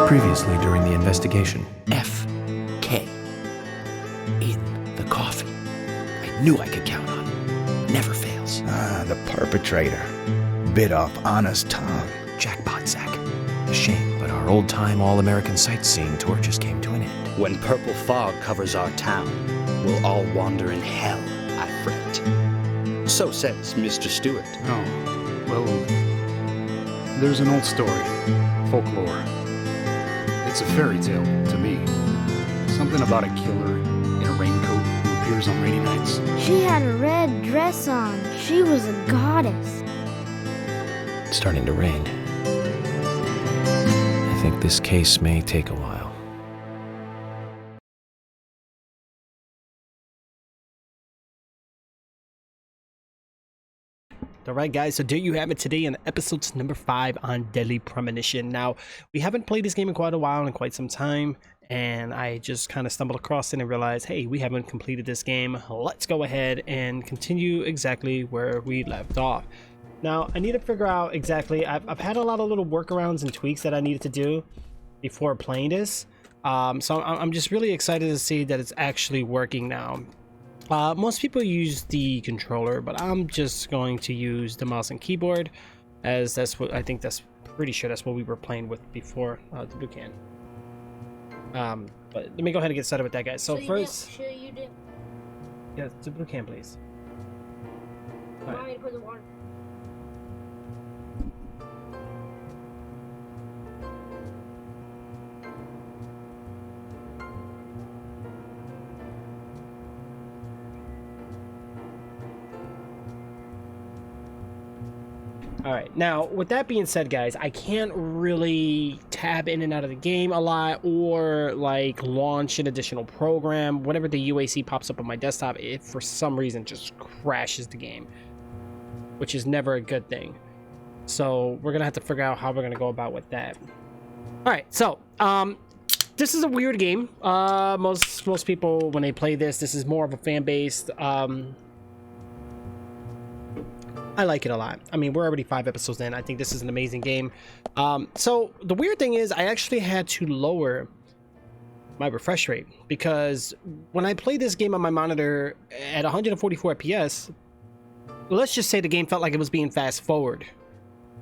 Previously during the investigation, F.K. in the coffee. I knew I could count on him. Never fails. The perpetrator. Bit off Anna's tongue. Jackpot sack. A shame, but our old-time all-American sightseeing tour just came to an end. When purple fog covers our town, we'll all wander in hell, I fret. So says Mr. Stewart. Oh, well, there's an old story, folklore. It's a fairy tale to me. Something about a killer in a raincoat who appears on rainy nights. She had a red dress on. She was a goddess. It's starting to rain. I think this case may take a while. Alright guys, so there you have it today in episode number 5 on Deadly Premonition. Now, we haven't played this game in quite a while, in quite some time, and I just kind of stumbled across it and realized, hey, we haven't completed this game. Let's go ahead and continue exactly where we left off. Now, I need to figure out exactly, I've had a lot of little workarounds and tweaks that I needed to do before playing this. So I'm just really excited to see that it's actually working now. Most people use the controller, but I'm just going to use the mouse and keyboard, as that's what I think. That's pretty sure that's what we were playing with before the blue can. But let me go ahead and get started with that, guys. So first, yeah, the blue can, please. All right. Put the water. All right, now with that being said, guys, I can't really tab in and out of the game a lot or like launch an additional program. Whenever the UAC pops up on my desktop, it for some reason just crashes the game, which is never a good thing. So we're gonna have to figure out how we're gonna go about with that. All right, so this is a weird game. Most people, when they play this is more of a fan-based I like it a lot. I mean, we're already 5 episodes in. I think this is an amazing game. So the weird thing is I actually had to lower my refresh rate because when I played this game on my monitor at 144 FPS, let's just say the game felt like it was being fast forward.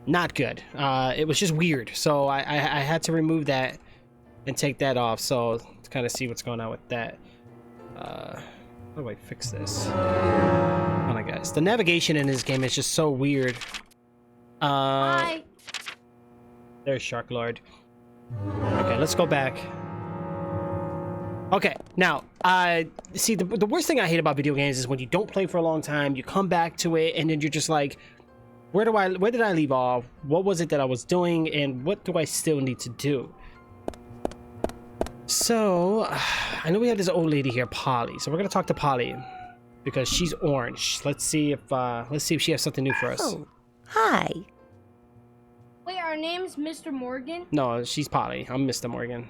Not good. It was just weird. So I had to remove that and take that off. So to kind of see what's going on with that. How do I fix this? Oh my gosh, the navigation in this game is just so weird. Hi. There's Shark Lord. Okay, let's go back. Okay, now, see, the worst thing I hate about video games is when you don't play for a long time, you come back to it, and then you're just like, where did I leave off? What was it that I was doing, and what do I still need to do? So, I know we have this old lady here, Polly. So we're gonna talk to Polly because she's orange. Let's see if she has something new for us. Oh, hi. Wait, our name's Mr. Morgan? No, she's Polly. I'm Mr. Morgan.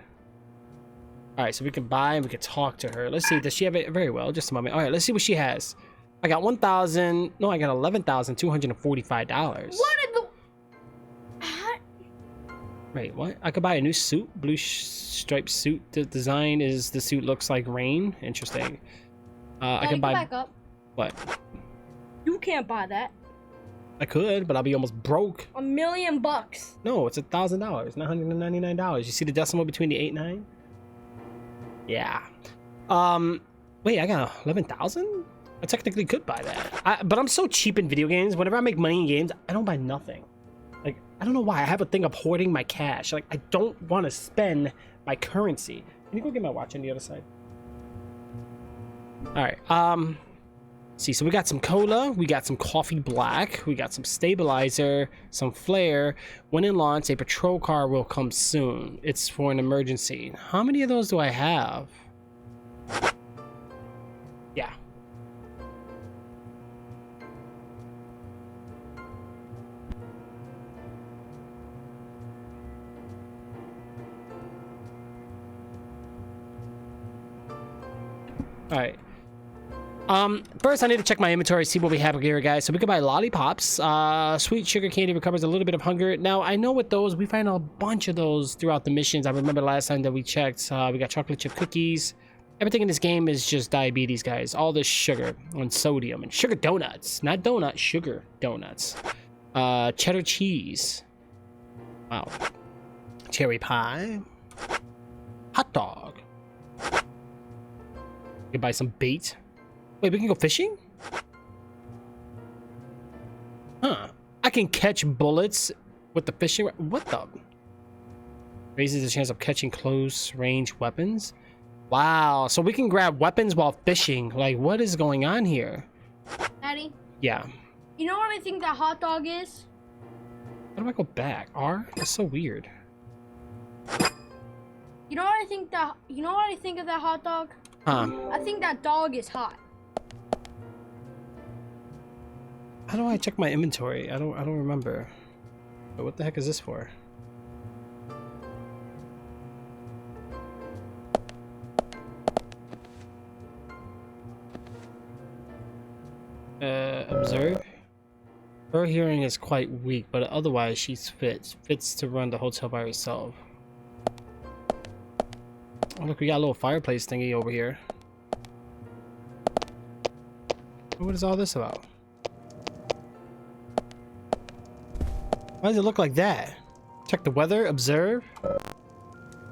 All right, so we can buy and we can talk to her. Let's see. Does she have it? Very well. Just a moment. All right, let's see what she has. I got $11,245. What in the... Wait, what? I could buy a new suit, blue striped suit. The design is the suit looks like rain. Interesting. I can buy. Back up. What? You can't buy that. I could, but I'll be almost broke. $1 million. No, it's $1,000, $999. You see the decimal between the 8 and 9? Yeah. Wait, I got 11,000? I technically could buy that. But I'm so cheap in video games. Whenever I make money in games, I don't buy nothing. Like, I don't know why. I have a thing of hoarding my cash. Like, I don't want to spend my currency. Can you go get my watch on the other side? All right. See, so we got some cola, we got some coffee black, we got some stabilizer, some flare. When in launch, a patrol car will come soon. It's for an emergency. How many of those do I have? Yeah. All right. First I need to check my inventory, see what we have here, guys. So we can buy lollipops. Sweet sugar candy recovers a little bit of hunger. Now, I know with those, we find a bunch of those throughout the missions. I remember last time that we checked, we got chocolate chip cookies. Everything in this game is just diabetes, guys. All this sugar and sodium and sugar donuts. Not donuts, sugar donuts. Cheddar cheese. Wow. Cherry pie. Hot dog. We can buy some bait. Wait, we can go fishing? Huh. I can catch bullets with the fishing... What the... Raises the chance of catching close-range weapons? Wow, so we can grab weapons while fishing. Like, what is going on here? Daddy? Yeah. You know what I think that hot dog is? How do I go back? R? That's so weird. You know what I think that... You know what I think of that hot dog? Huh. I think that dog is hot. How do I check my inventory? I don't remember. But what the heck is this for? Observe. Her hearing is quite weak, but otherwise she's fits to run the hotel by herself. Oh, look, we got a little fireplace thingy over here. What is all this about? Why does it look like that? Check the weather, observe.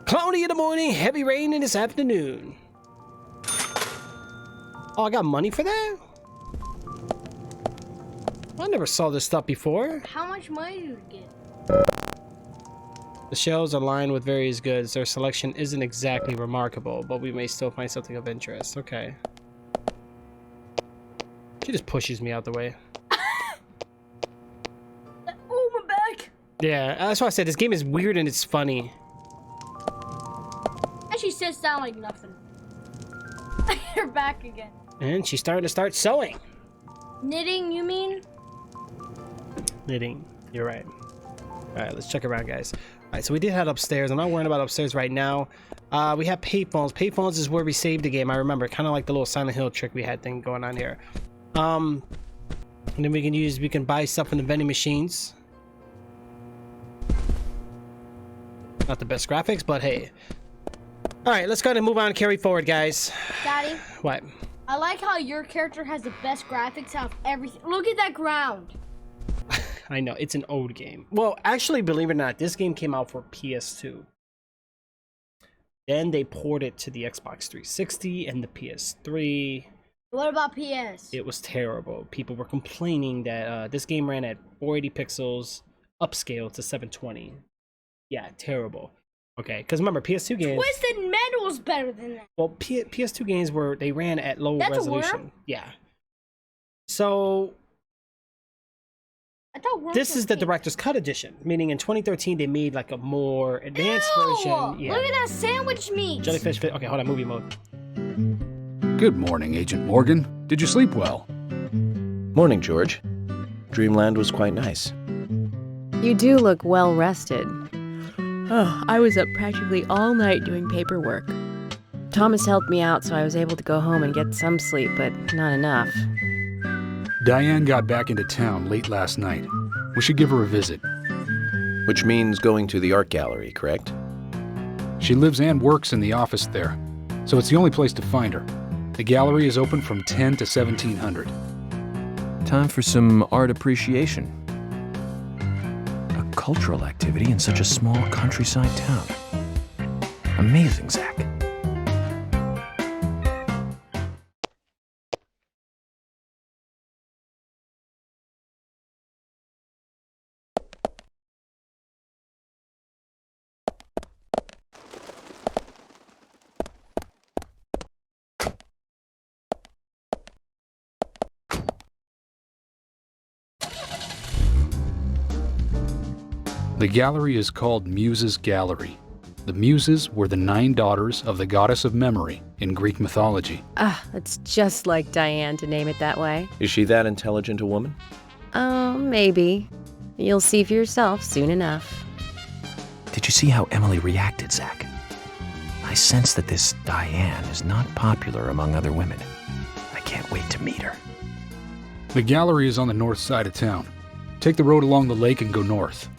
Cloudy in the morning, heavy rain in this afternoon. Oh, I got money for that? I never saw this stuff before. How much money do you get? The shelves are lined with various goods. Their selection isn't exactly remarkable, but we may still find something of interest. Okay. She just pushes me out the way. Oh, my back! Yeah, that's why I said this game is weird and it's funny. And she sits down like nothing. Her back again. And she's starting to start sewing. Knitting, you mean? Knitting. You're right. Alright, let's check around, guys. Alright, so we did head upstairs. I'm not worrying about upstairs right now. We have payphones. Payphones is where we saved the game. I remember, kind of like the little Silent Hill trick we had thing going on here. And then we can buy stuff from the vending machines. Not the best graphics, but hey. All right, let's go ahead and move on and carry forward, guys. Daddy, What? I like how your character has the best graphics out of everything. Look at that ground. I know, it's an old game. Well, actually, believe it or not, this game came out for PS2. Then they ported it to the Xbox 360 and the PS3. What about PS? It was terrible. People were complaining that this game ran at 480 pixels, upscale to 720. Yeah, terrible. Okay, because remember, PS2 games... Twisted Metal's better than that. Well, PS2 games they ran at low That's resolution. a worm? Yeah. So... I thought this is the director's cut edition, meaning in 2013 they made like a more advanced version. Yeah. Look at that sandwich meat. Jellyfish fit. Okay, hold on, movie mode. Good morning, Agent Morgan. Did you sleep well? Morning, George. Dreamland was quite nice. You do look well rested. Oh, I was up practically all night doing paperwork. Thomas helped me out, so I was able to go home and get some sleep, but not enough. Diane got back into town late last night. We should give her a visit. Which means going to the art gallery, correct? She lives and works in the office there, so it's the only place to find her. The gallery is open from 10 to 1700. Time for some art appreciation. A cultural activity in such a small countryside town. Amazing, Zach. The gallery is called Muses Gallery. The Muses were the 9 daughters of the goddess of memory in Greek mythology. It's just like Diane to name it that way. Is she that intelligent a woman? Oh, maybe. You'll see for yourself soon enough. Did you see how Emily reacted, Zach? I sense that this Diane is not popular among other women. I can't wait to meet her. The gallery is on the north side of town. Take the road along the lake and go north.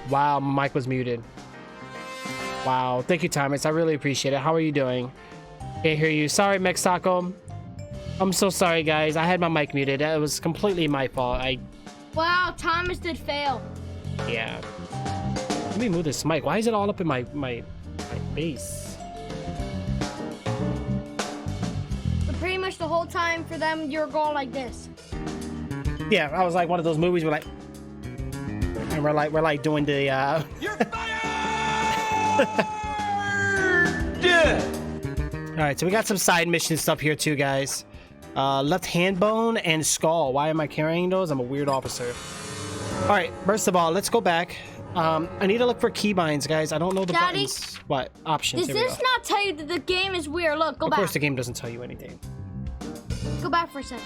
Wow, my mic was muted. Wow, thank you, Thomas. I really appreciate it. How are you doing? Can't hear you. Sorry, Mex Taco. I'm so sorry, guys. I had my mic muted. It was completely my fault. Wow, Thomas did fail. Yeah. Let me move this mic. Why is it all up in my face? But pretty much the whole time for them, you're going like this. Yeah, I was like one of those movies where and we're like doing the You're fired! Yeah! All right, so we got some side mission stuff here too, guys. Left hand bone and skull. Why am I carrying those? I'm a weird officer. All right, first of all, let's go back. I need to look for keybinds, guys. I don't know the Daddy, buttons. What? Options. Does Here we this go. not tell you that the game is weird? Look, go back. Of course, the game doesn't tell you anything. Go back for a second.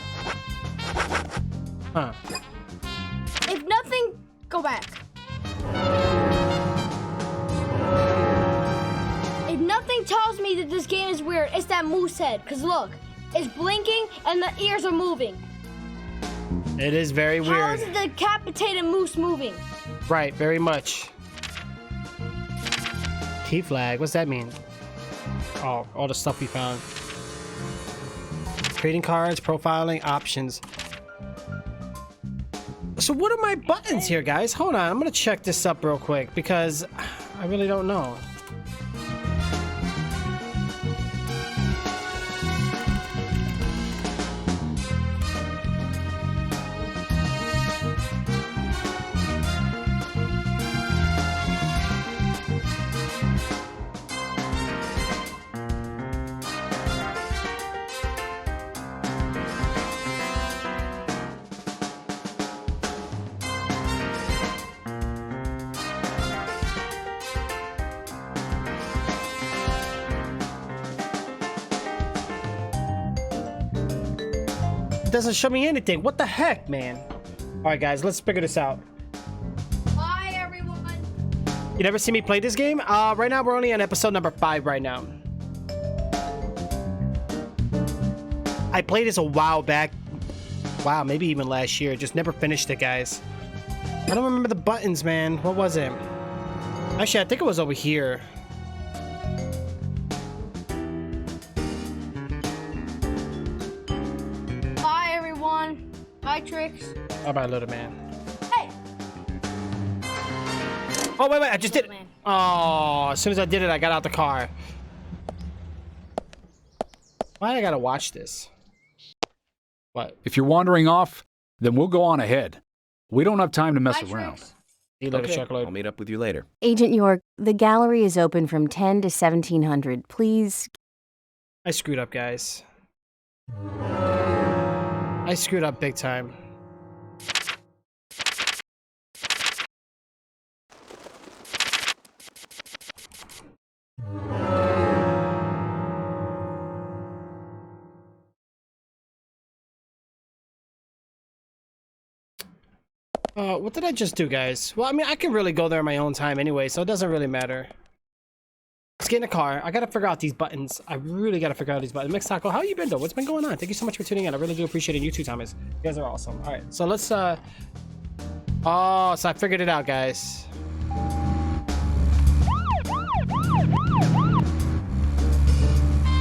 Huh. If nothing, go back. If nothing tells me that this game is weird, it's that moose head. Because look, it's blinking and the ears are moving. It is very How weird. is the decapitated moose moving? Right, very much. Key flag, what's that mean? Oh, all the stuff we found. Trading cards, profiling, options. So what are my buttons here, guys? Hold on, I'm gonna check this up real quick because I really don't know. It doesn't show me anything. What the heck, man? All right, guys, let's figure this out. Bye, everyone. You never see me play this game? Right now, we're only on episode number 5 right now. I played this a while back. Wow, maybe even last year. Just never finished it, guys. I don't remember the buttons, man. What was it? Actually, I think it was over here. Bye, everyone. Bye, Tricks. Bye-bye, little man. Hey. Oh, wait, I just did it. Man. Oh, as soon as I did it, I got out the car. Why I gotta watch this? What? If you're wandering off, then we'll go on ahead. We don't have time to mess Bye, around. Tricks. See you later, Okay, Chuckload. I'll meet up with you later. Agent York, the gallery is open from 10 to 1700. Please. I screwed up, guys. I screwed up big time. What did I just do, guys? Well, I mean, I can really go there in my own time anyway, so it doesn't really matter. Let's get in a car. I gotta figure out these buttons. I really gotta figure out these buttons. Mix Taco, how you been, though? What's been going on? Thank you so much for tuning in. I really do appreciate it. You too, Thomas. You guys are awesome. All right, so let's, Oh, so I figured it out, guys.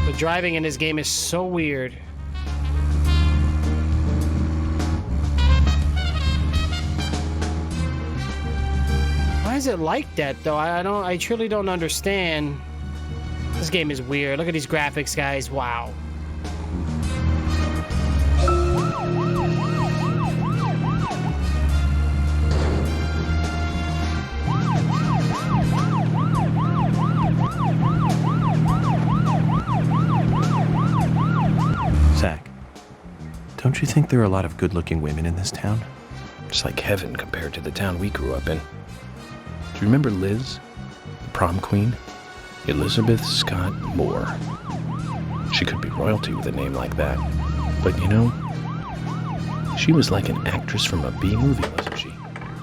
The driving in this game is so weird. Why is it like that, though? I truly don't understand. This game is weird. Look at these graphics, guys. Wow. Zach, don't you think there are a lot of good-looking women in this town? It's like heaven compared to the town we grew up in. Do you remember Liz, the prom queen? Elizabeth Scott Moore. She could be royalty with a name like that. But you know, she was like an actress from a B-movie, wasn't she?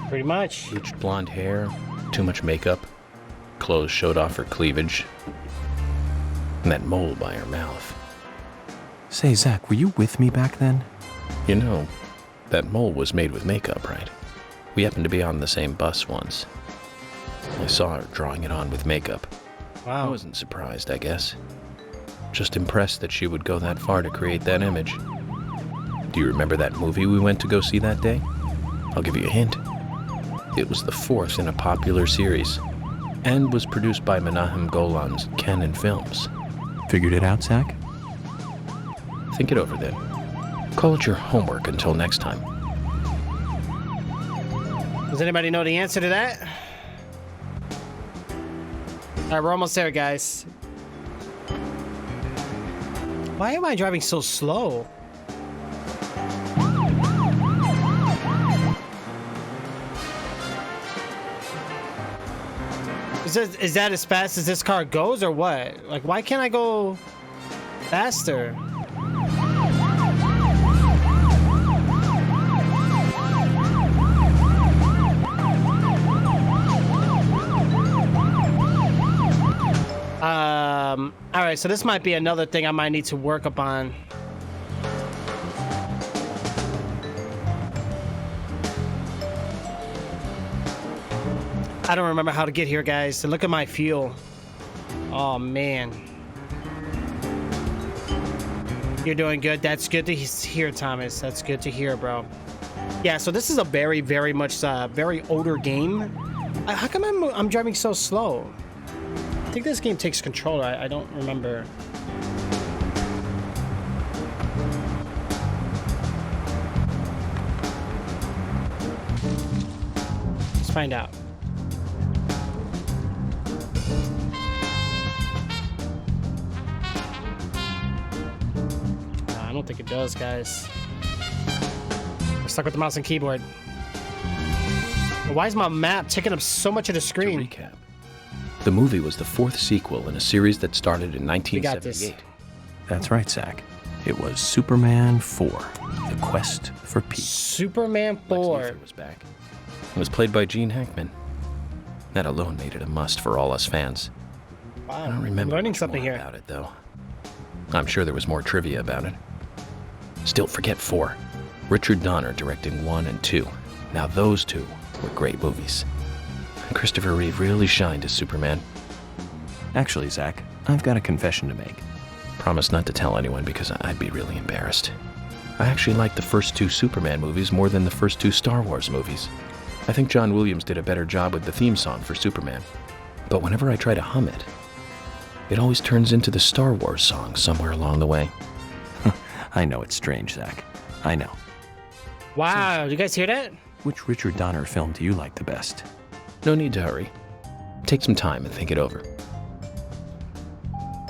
Pretty much. Bleached blonde hair, too much makeup, clothes showed off her cleavage, and that mole by her mouth. Say, Zach, were you with me back then? You know, that mole was made with makeup, right? We happened to be on the same bus once. I saw her drawing it on with makeup. I Wow. wasn't surprised, I guess. Just impressed that she would go that far to create that image. Do you remember that movie we went to go see that day? I'll give you a hint. It was the fourth in a popular series, and was produced by Menahem Golan's Canon Films. Figured it out, Zach? Think it over then. Call it your homework until next time. Does anybody know the answer to that? All right, we're almost there, guys. Why am I driving so slow? Is that as fast as this car goes or what? Like, why can't I go faster? All right, so this might be another thing I might need to work upon. I don't remember how to get here, guys. So look at my fuel. Oh, man. You're doing good. That's good to hear, Thomas. That's good to hear, bro. Yeah, so this is a very, very much, very older game. How come I'm driving so slow? I think this game takes control. I don't remember. Let's find out. I don't think it does, guys. We're stuck with the mouse and keyboard. Why is my map taking up so much of the screen? To recap, the movie was the fourth sequel in a series that started in 1978. That's right, Zach. It was Superman 4, The Quest for Peace. Superman 4. Lex Luthor was back. It was played by Gene Hackman. That alone made it a must for all us fans. Wow, I don't remember learning much something more here about it, though. I'm sure there was more trivia about it. Still, forget 4. Richard Donner directing 1 and 2. Now those two were great movies. Christopher Reeve really shined as Superman. Actually, Zach, I've got a confession to make. Promise not to tell anyone because I'd be really embarrassed. I actually like the first 2 Superman movies more than the first 2 Star Wars movies. I think John Williams did a better job with the theme song for Superman. But whenever I try to hum it, it always turns into the Star Wars song somewhere along the way. I know it's strange, Zach. I know. Wow, you guys hear that? Which Richard Donner film do you like the best? No need to hurry. Take some time and think it over.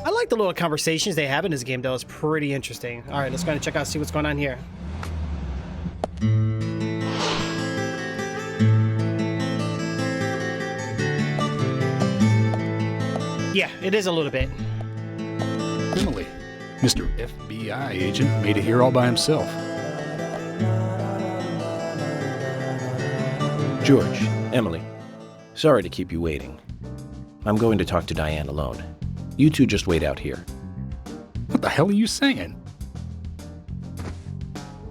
I like the little conversations they have in this game, though. It's pretty interesting. All right, let's go and check out, see what's going on here. Yeah, it is a little bit. Emily, Mr. FBI agent made it here all by himself. George, Emily, sorry to keep you waiting. I'm going to talk to Diane alone. You two just wait out here. What the hell are you saying?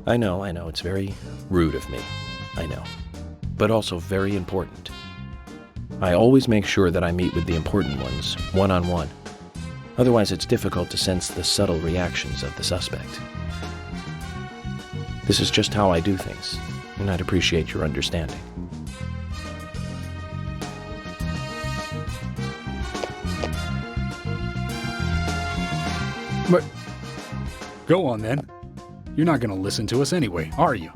I know, it's very rude of me. I know. But also very important. I always make sure that I meet with the important ones, one-on-one. Otherwise, it's difficult to sense the subtle reactions of the suspect. This is just how I do things, and I'd appreciate your understanding. But go on then. You're not going to listen to us anyway, are you?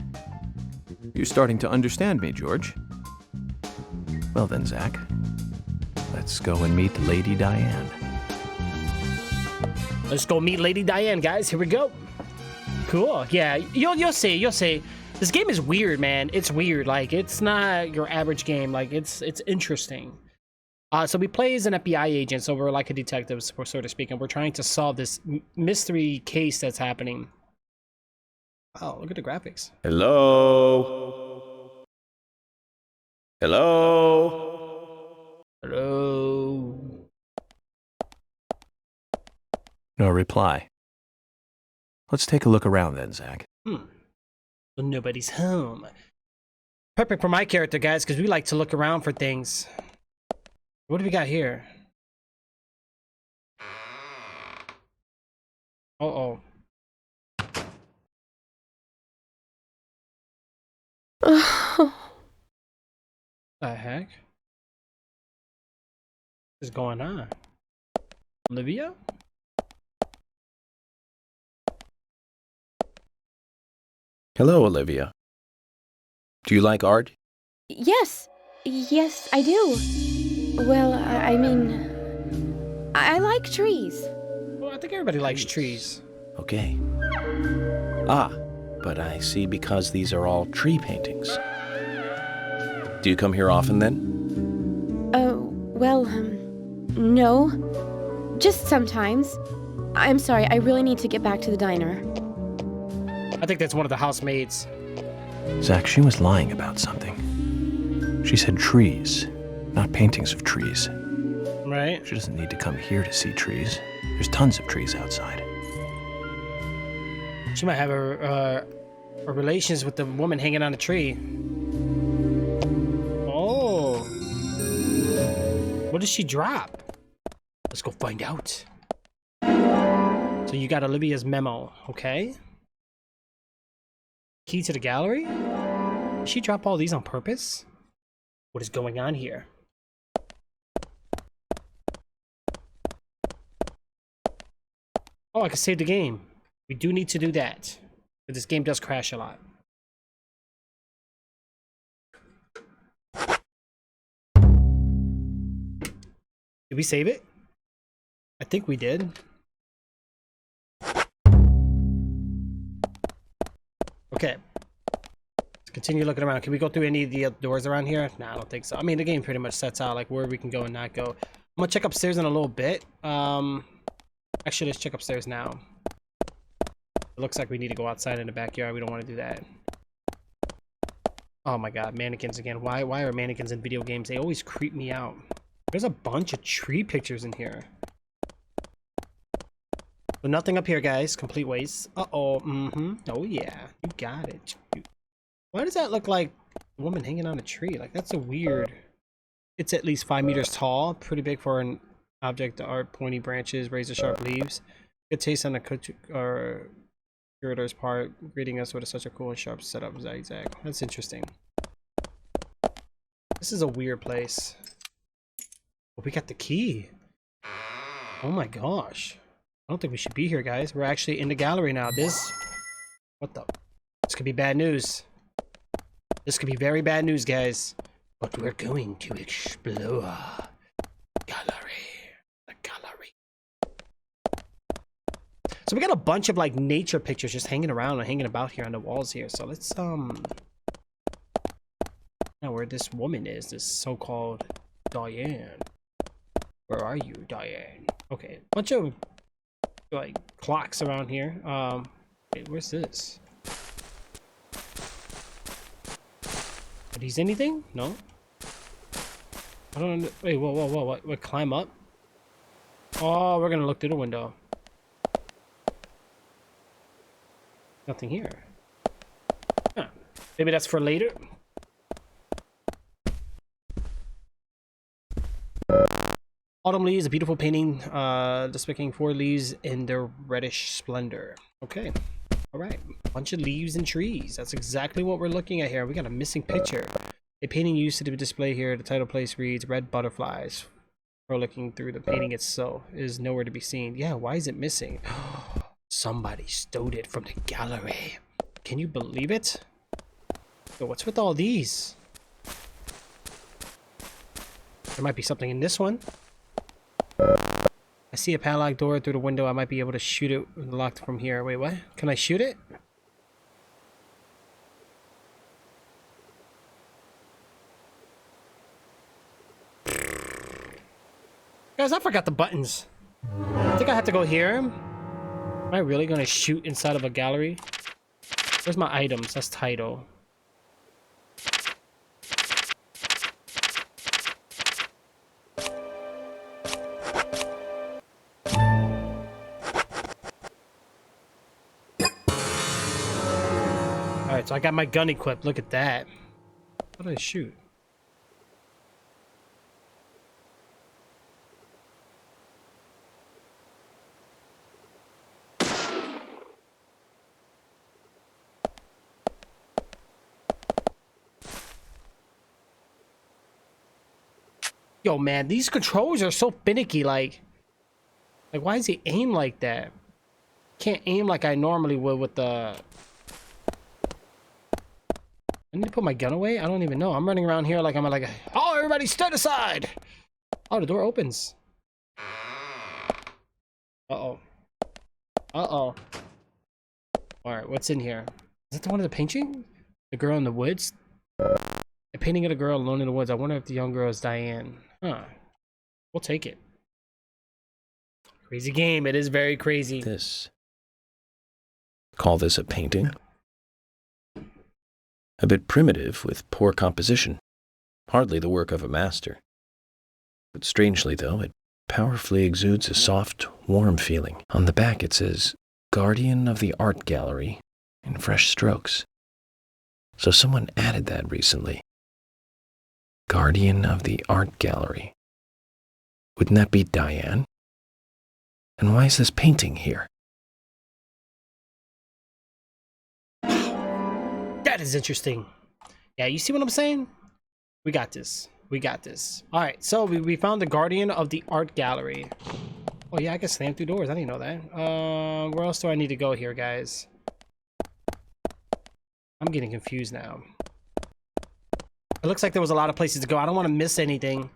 You're starting to understand me, George. Well then, Zach, let's go and meet Lady Diane. Let's go meet Lady Diane, guys. Here we go. Cool. Yeah, you'll see. This game is weird, man. It's weird. Like, it's not your average game. Like, it's interesting. So we play as an FBI agent, so we're like a detective, so to speak, and we're trying to solve this mystery case that's happening. Oh, look at the graphics. Hello? Hello? Hello? No reply. Let's take a look around then, Zach. So nobody's home. Perfect for my character, guys, because we like to look around for things. What do we got here? Uh-oh. The heck is going on? Olivia? Hello, Olivia. Do you like art? Yes. Yes, I do. Well, I mean, I like trees. Well, I think everybody likes trees. Okay. Ah, but I see because these are all tree paintings. Do you come here often then? Well, no. Just sometimes. I'm sorry, I really need to get back to the diner. I think that's one of the housemaids. Zach, she was lying about something. She said trees, not paintings of trees. Right? She doesn't need to come here to see trees. There's tons of trees outside. She might have a relations with the woman hanging on a tree. Oh. What did she drop? Let's go find out. So you got Olivia's memo, okay? Key to the gallery? Did she drop all these on purpose? What is going on here? Oh, I can save the game. We do need to do that. But this game does crash a lot. Did we save it? I think we did. Okay. Let's continue looking around. Can we go through any of the doors around here? Nah, I don't think so. I mean, the game pretty much sets out like where we can go and not go. I'm gonna check upstairs in a little bit. Actually, let's check upstairs now. It looks like we need to go outside in the backyard. We don't want to do that. Oh my god, mannequins again. Why are mannequins in video games? They always creep me out. There's a bunch of tree pictures in here. So nothing up here, guys. Complete waste. Uh-oh. Oh, yeah. You got it. Why does that look like a woman hanging on a tree? Like, that's a weird... It's at least 5 meters tall. Pretty big for an object art. Pointy branches, razor-sharp leaves. Good taste on the curator's part. Greeting us with such a cool and sharp setup. Zigzag. That's interesting. This is a weird place. Oh, we got the key. Oh my gosh. I don't think we should be here, guys. We're actually in the gallery now. What the? This could be bad news. This could be very bad news, guys. But we're going to explore the gallery. So we got a bunch of like nature pictures just hanging around and hanging about here on the walls here. So let's now where this woman is, this so-called Diane. Where are you, Diane? Okay, bunch of like clocks around here. Wait, where's this? Are these anything? No. I don't. Wait, whoa! What? We climb up? Oh, we're gonna look through the window. Nothing here. Huh. Maybe that's for later. Autumn Leaves, a beautiful painting depicting 4 leaves in their reddish splendor. Okay. Alright. Bunch of leaves and trees. That's exactly what we're looking at here. We got a missing picture. A painting used to display here. The title place reads, Red Butterflies. Frolicking through the painting itself is nowhere to be seen. Yeah, why is it missing? Somebody stole it from the gallery. Can you believe it? So what's with all these? There might be something in this one. I see a padlock door through the window. I might be able to shoot it locked from here. Wait, what? Can I shoot it? Guys, I forgot the buttons. I think I have to go here. Am I really gonna shoot inside of a gallery? Where's my items? That's title. Alright, so I got my gun equipped. Look at that. How do I shoot? Yo, man, these controls are so finicky. Like why is he aim like that? Can't aim like I normally would with the... I need to put my gun away? I don't even know. I'm running around here like I'm like, oh, everybody stand aside. Oh, the door opens. Uh-oh. Uh-oh. Alright, what's in here? Is that the one of the painting? The girl in the woods? A painting of a girl alone in the woods. I wonder if the young girl is Diane. Huh. We'll take it. Crazy game. It is very crazy. Call this a painting? A bit primitive with poor composition. Hardly the work of a master. But strangely, though, it powerfully exudes a soft, warm feeling. On the back it says, Guardian of the Art Gallery, in fresh strokes. So someone added that recently. Guardian of the Art Gallery. Wouldn't that be Diane? And why is this painting here? That is interesting. Yeah, you see what I'm saying? We got this. We got this. All right, so we found the Guardian of the Art Gallery. Oh yeah, I can slam through doors. I didn't know that. Where else do I need to go here, guys? I'm getting confused now. It looks like there was a lot of places to go. I don't want to miss anything.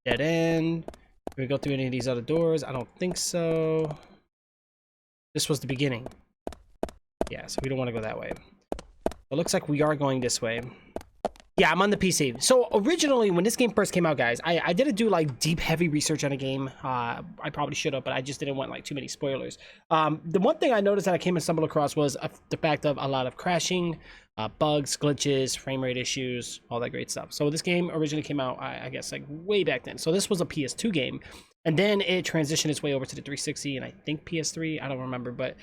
Dead end. Can we go through any of these other doors? I don't think so. This was the beginning. Yeah, so we don't want to go that way. It looks like we are going this way. Yeah, I'm on the PC. So originally, when this game first came out, guys, I didn't do like deep, heavy research on the game. I probably should have, but I just didn't want like too many spoilers. The one thing I noticed that I came and stumbled across was the fact of a lot of crashing, bugs, glitches, frame rate issues, all that great stuff. So this game originally came out, I guess, like way back then. So this was a PS2 game, and then it transitioned its way over to the 360 and I think PS3. I don't remember, but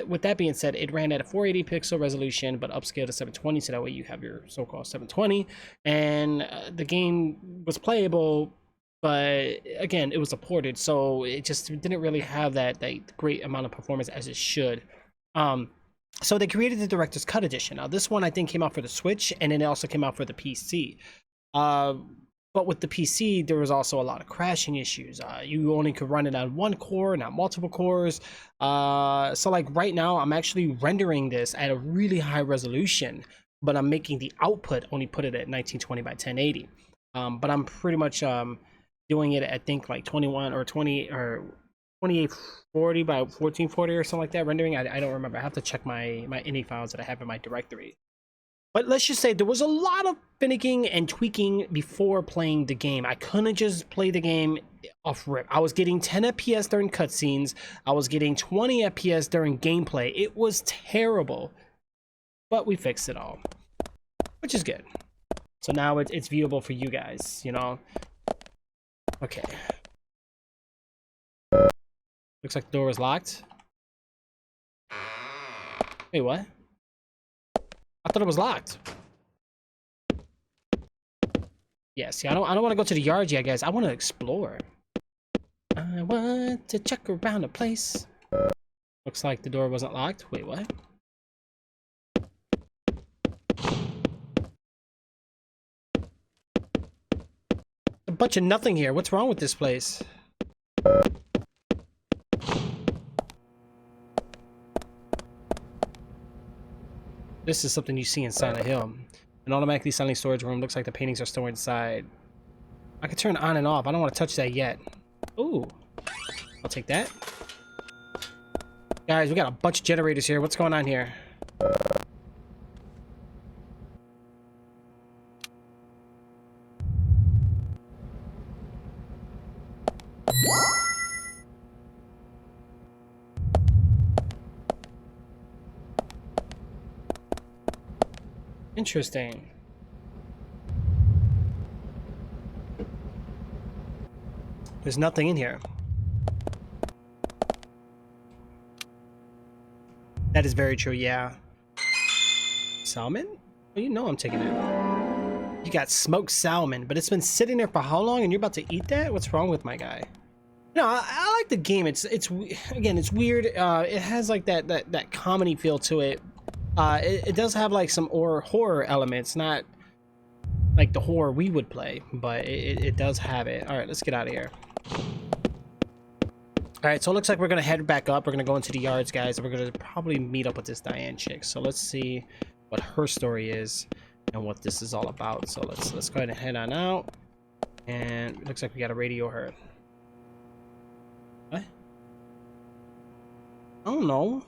with that being said, it ran at a 480 pixel resolution, but upscaled to 720, so that way you have your so-called 720, and the game was playable, but again, it was supported, so it just didn't really have that great amount of performance as it should. So they created the Director's Cut Edition. Now, this one I think came out for the Switch, and then it also came out for the PC. But with the PC, there was also a lot of crashing issues. You only could run it on one core, not multiple cores. So like right now, I'm actually rendering this at a really high resolution, but I'm making the output only put it at 1920 by 1080. But I'm pretty much doing it at, I think, like 21 or 20 or 2840 by 1440 or something like that rendering. I don't remember. I have to check my INI files that I have in my directory. But let's just say there was a lot of finicking and tweaking before playing the game. I couldn't just play the game off rip. I was getting 10 FPS during cutscenes. I was getting 20 FPS during gameplay. It was terrible. But we fixed it all, which is good. So now it's viewable for you guys, you know? Okay. Looks like the door is locked. Wait, what? I thought it was locked. Yeah, see, I don't want to go to the yard yet, guys. I want to explore. I want to check around the place. Looks like the door wasn't locked. Wait, what? A bunch of nothing here. What's wrong with this place? This is something you see in Silent Hill. An automatically silent storage room. Looks like the paintings are stored inside. I can turn on and off. I don't want to touch that yet. Ooh. I'll take that. Guys, we got a bunch of generators here. What's going on here? Interesting. There's nothing in here. That is very true, yeah. Salmon? Well, you know I'm taking it. You got smoked salmon, but it's been sitting there for how long and you're about to eat that? What's wrong with my guy? No, I like the game. It's again, it's weird. It has like that comedy feel to it. It does have like some horror elements, not like the horror we would play, but it does have it. All right, let's get out of here. All right, so it looks like we're gonna head back up. We're gonna go into the yards, guys, and we're gonna probably meet up with this Diane chick. So let's see what her story is and what this is all about. So let's go ahead and head on out. And it looks like we got a radio her. What? I don't know.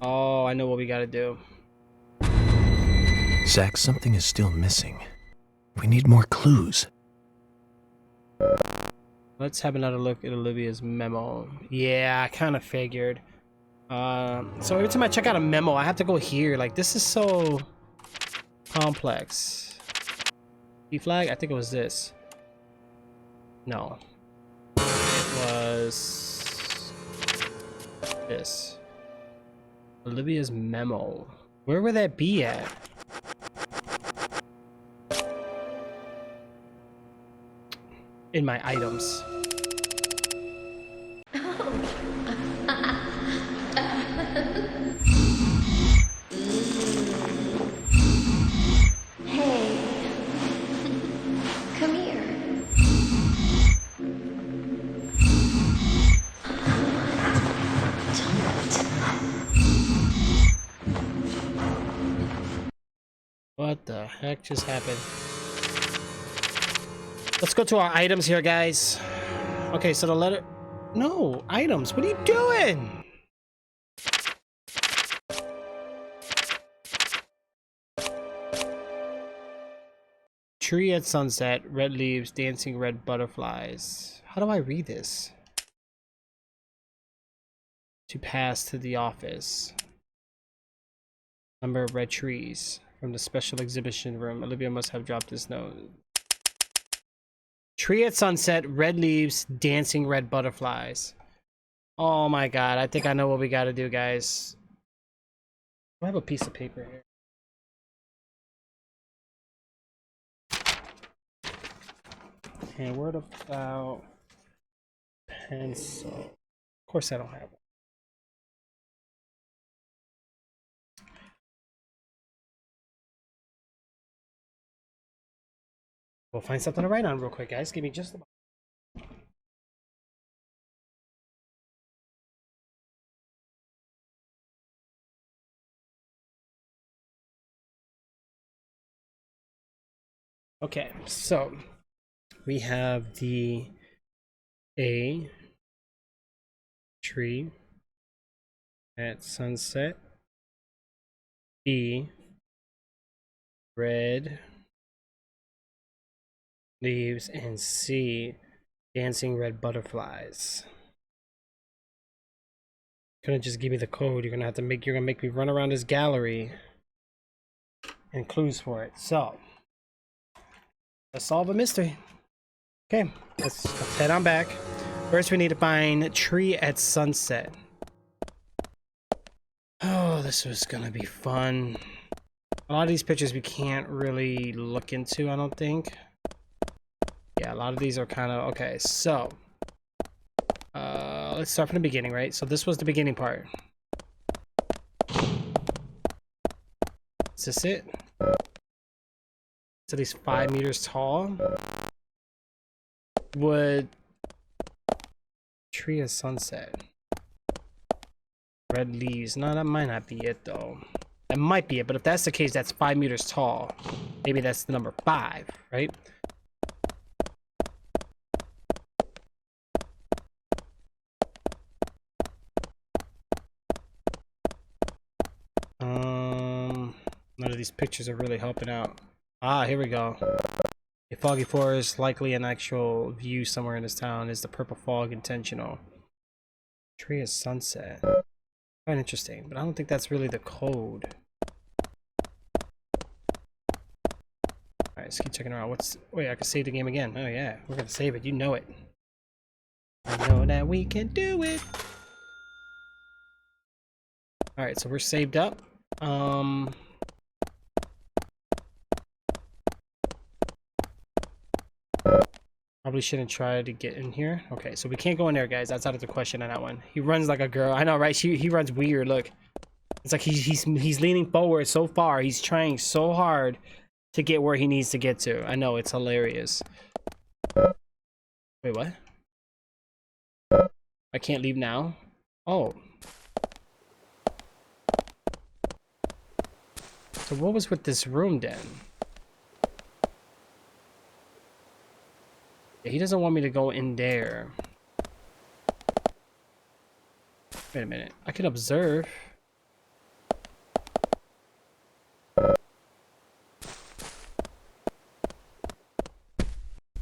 Oh, I know what we gotta do. Zach, something is still missing. We need more clues. Let's have another look at Olivia's memo. Yeah, I kind of figured. So every time I check out a memo, I have to go here. Like, this is so complex. E-flag? I think it was this. No. It was this. Olivia's memo. Where would that be at? In my items. Hey, come here. What the heck just happened? Let's go to our items here, guys. Okay, so the letter... No, items. What are you doing? Tree at sunset, red leaves, dancing red butterflies. How do I read this? To pass to the office. Number of red trees. From the special exhibition room. Olivia must have dropped this note. Tree at sunset, red leaves, dancing red butterflies. Oh my god, I think I know what we gotta do, guys. I have a piece of paper here. And what about pencil? Of course I don't have one. We'll find something to write on real quick, guys. Give me just a moment. Okay, so we have the A tree at sunset, B red leaves, and C dancing red butterflies. Couldn't just give me the code. You're gonna make me run around this gallery and clues for it. So let's solve a mystery. Okay, let's head on back. First we need to find tree at sunset. Oh, this was gonna be fun. A lot of these pictures we can't really look into, I don't think. Yeah, a lot of these are kind of okay. So let's start from the beginning, right? So this was the beginning part. Is this it? So these 5 meters tall. Would tree of sunset. Red leaves. No, that might not be it though. That might be it, but if that's the case, that's 5 meters tall. Maybe that's the number 5, right? None of these pictures are really helping out. Ah, here we go. A foggy forest, likely an actual view somewhere in this town. Is the purple fog intentional? Tree of sunset. Quite interesting, but I don't think that's really the code. Alright, let's keep checking around. Wait, I can save the game again. Oh yeah, we're gonna save it. You know it. I know that we can do it. Alright, so we're saved up. Probably shouldn't try to get in here. Okay, so we can't go in there, guys. That's out of the question on that one. He runs like a girl. I know, right? He runs weird. Look, it's like he's leaning forward so far. He's trying so hard to get where he needs to get to. I know, it's hilarious. Wait, what? I can't leave now? Oh. So what was with this room then? Yeah, he doesn't want me to go in there. Wait a minute. I can observe.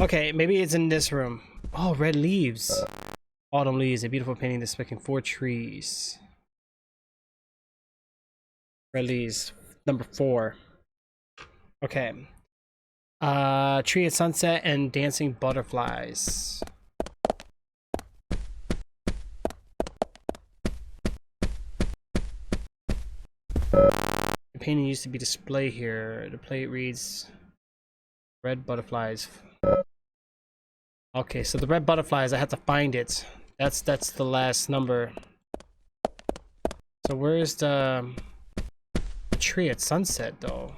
Okay, maybe it's in this room. Oh, red leaves. Autumn leaves, a beautiful painting depicting 4 trees. Red leaves, number 4. Okay. Tree at sunset and dancing butterflies. The painting used to be displayed here. The plate reads red butterflies. Okay, so the red butterflies, I have to find it. That's the last number. So where's the tree at sunset though?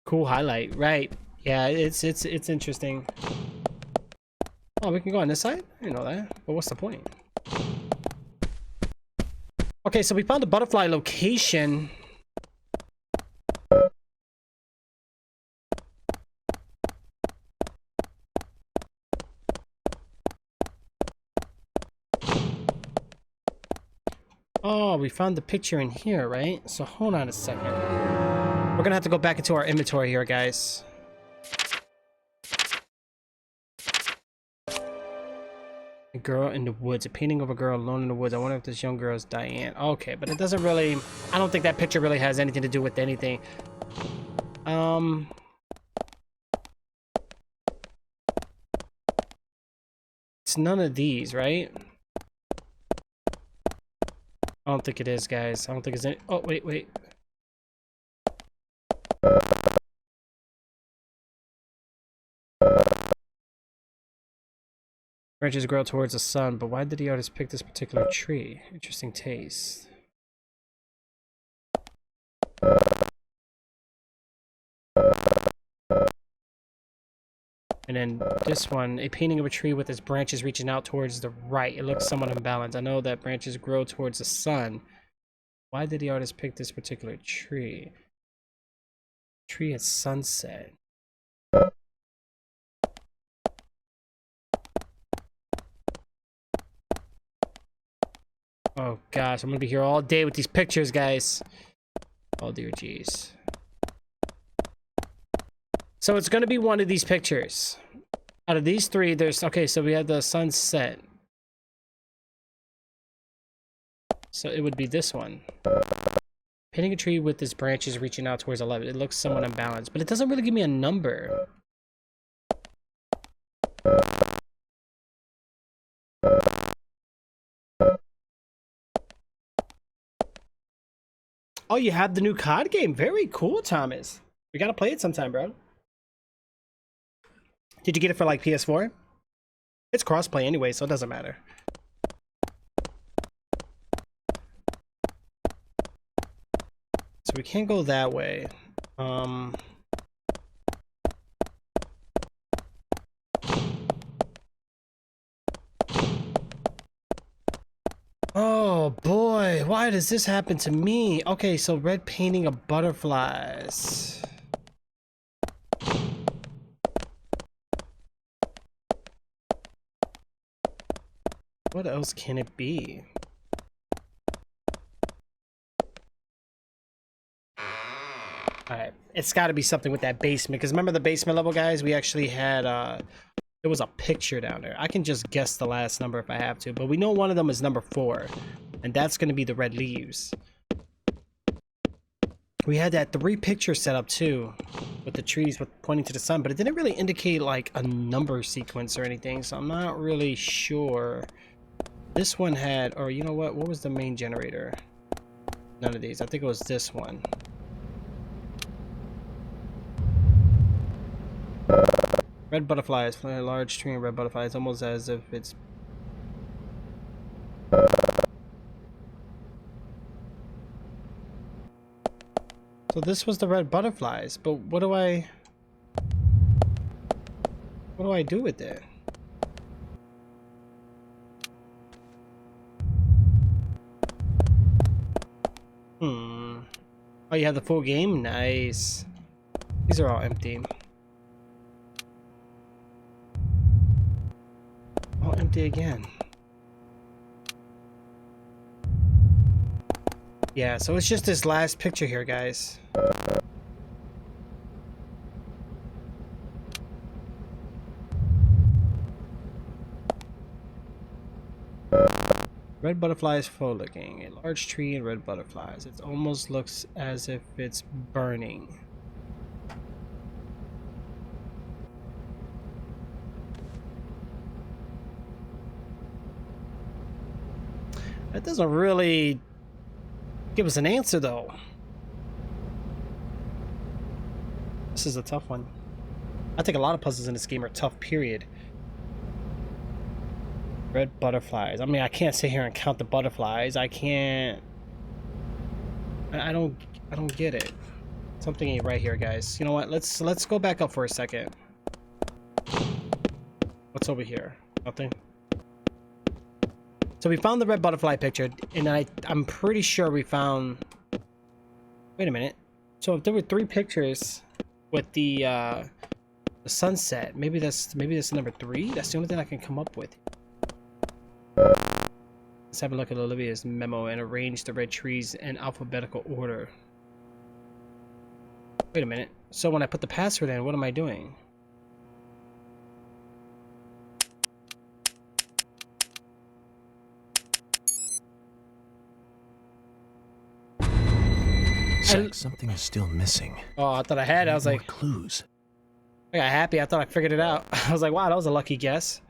Cool highlight, right? Yeah, it's interesting. Oh, we can go on this side? I didn't know that. But what's the point? Okay, so we found the butterfly location. Oh, we found the picture in here, right? So hold on a second. We're gonna have to go back into our inventory here, guys. A girl in the woods. A painting of a girl alone in the woods. I wonder if this young girl is Diane. Okay, but it doesn't really... I don't think that picture really has anything to do with anything. It's none of these, right? I don't think it is, guys. I don't think it's any... Oh, wait. Branches grow towards the sun, but why did the artist pick this particular tree? Interesting taste. And then this one, a painting of a tree with its branches reaching out towards the right. It looks somewhat imbalanced. I know that branches grow towards the sun. Why did the artist pick this particular tree? Tree at sunset. Oh gosh, I'm gonna be here all day with these pictures, guys. Oh dear jeez. So it's gonna be one of these pictures. Out of these 3, there's... Okay, so we have the sunset. So it would be this one. Painting a tree with its branches reaching out towards 11. It looks somewhat unbalanced, but it doesn't really give me a number. Oh, you have the new COD game. Very cool, Thomas. We gotta play it sometime, bro. Did you get it for like PS4? It's crossplay anyway, so it doesn't matter. So we can't go that way. Oh boy, why does this happen to me? Okay, so red painting of butterflies. What else can it be? Alright, it's got to be something with that basement, because remember the basement level, guys? We actually had, there was a picture down there. I can just guess the last number if I have to, but we know one of them is number 4, and that's going to be the red leaves. We had that 3 picture set up too, with the trees pointing to the sun, but it didn't really indicate like a number sequence or anything, so I'm not really sure. This one had, or you know what was the main generator? None of these. I think it was this one. Red butterflies, flying a large tree of red butterflies, almost as if it's... So this was the red butterflies, but what do I do with it? Oh, you have the full game? Nice. These are all empty. All empty again. Yeah, so it's just this last picture here, guys. Red butterflies frolicking. A large tree and red butterflies. It almost looks as if it's burning. That doesn't really give us an answer, though. This is a tough one. I think a lot of puzzles in this game are tough, period. Red butterflies. I mean, I can't sit here and count the butterflies. I can't... I don't get it. Something ain't right here, guys. You know what? Let's go back up for a second. What's over here? Nothing. So we found the red butterfly picture, and I'm pretty sure we found... Wait a minute. So if there were 3 pictures with the sunset, maybe that's number 3. That's the only thing I can come up with. Let's have a look at Olivia's memo and arrange the red trees in alphabetical order. Wait a minute. So when I put the password in, what am I doing? Zach, something is still missing. Oh, I thought I had it. I was like, clues. I got happy. I thought I figured it out. I was like, wow, that was a lucky guess.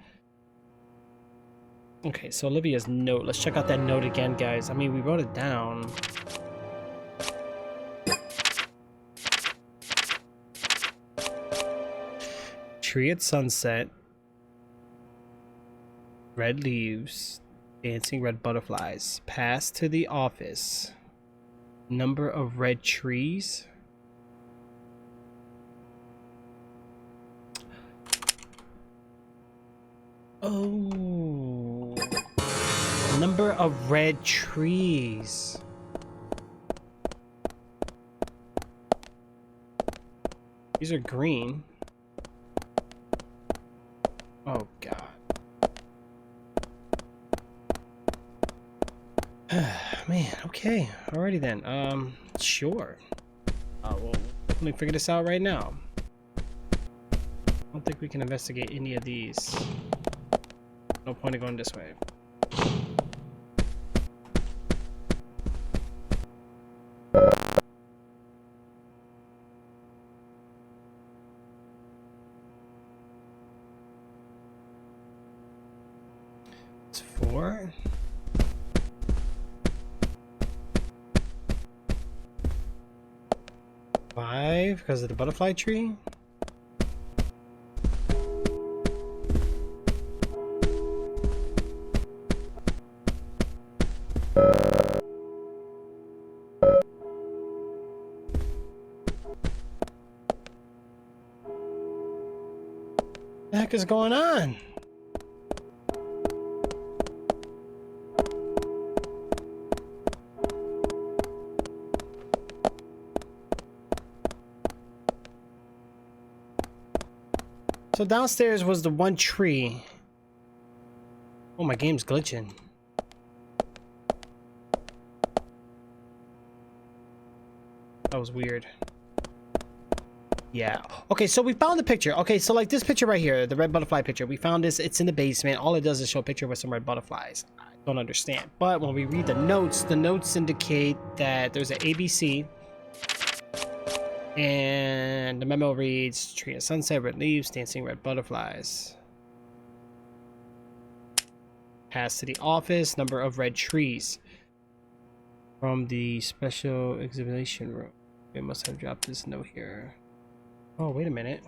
Okay, so Olivia's note. Let's check out that note again, guys. I mean, we wrote it down. Tree at sunset. Red leaves. Dancing red butterflies. Pass to the office. Number of red trees. Oh. Number of red trees. These are green. Oh god. Man, okay. Alrighty then. Sure. We'll definitely figure this out right now. I don't think we can investigate any of these. No point in going this way. It's 4. Because of the butterfly tree. What the heck is going on? So downstairs was the one tree. Oh, my game's glitching. That was weird. Yeah. Okay, so we found the picture. Okay, so like this picture right here, the red butterfly picture. We found this. It's in the basement. All it does is show a picture with some red butterflies. I don't understand. But when we read the notes indicate that there's an ABC. And the memo reads, tree at sunset, red leaves, dancing red butterflies. Pass to the office, number of red trees. From the special examination room. We must have dropped this note here. Oh, wait a minute.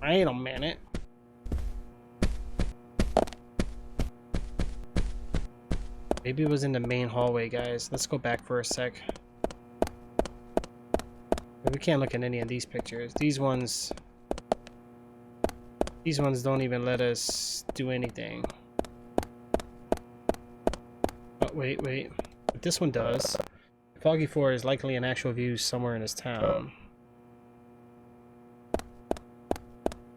Wait a minute. Maybe it was in the main hallway, guys. Let's go back for a sec. We can't look at any of these pictures. These ones don't even let us do anything. Oh, wait. But this one does. Foggy 4 is likely an actual view somewhere in this town.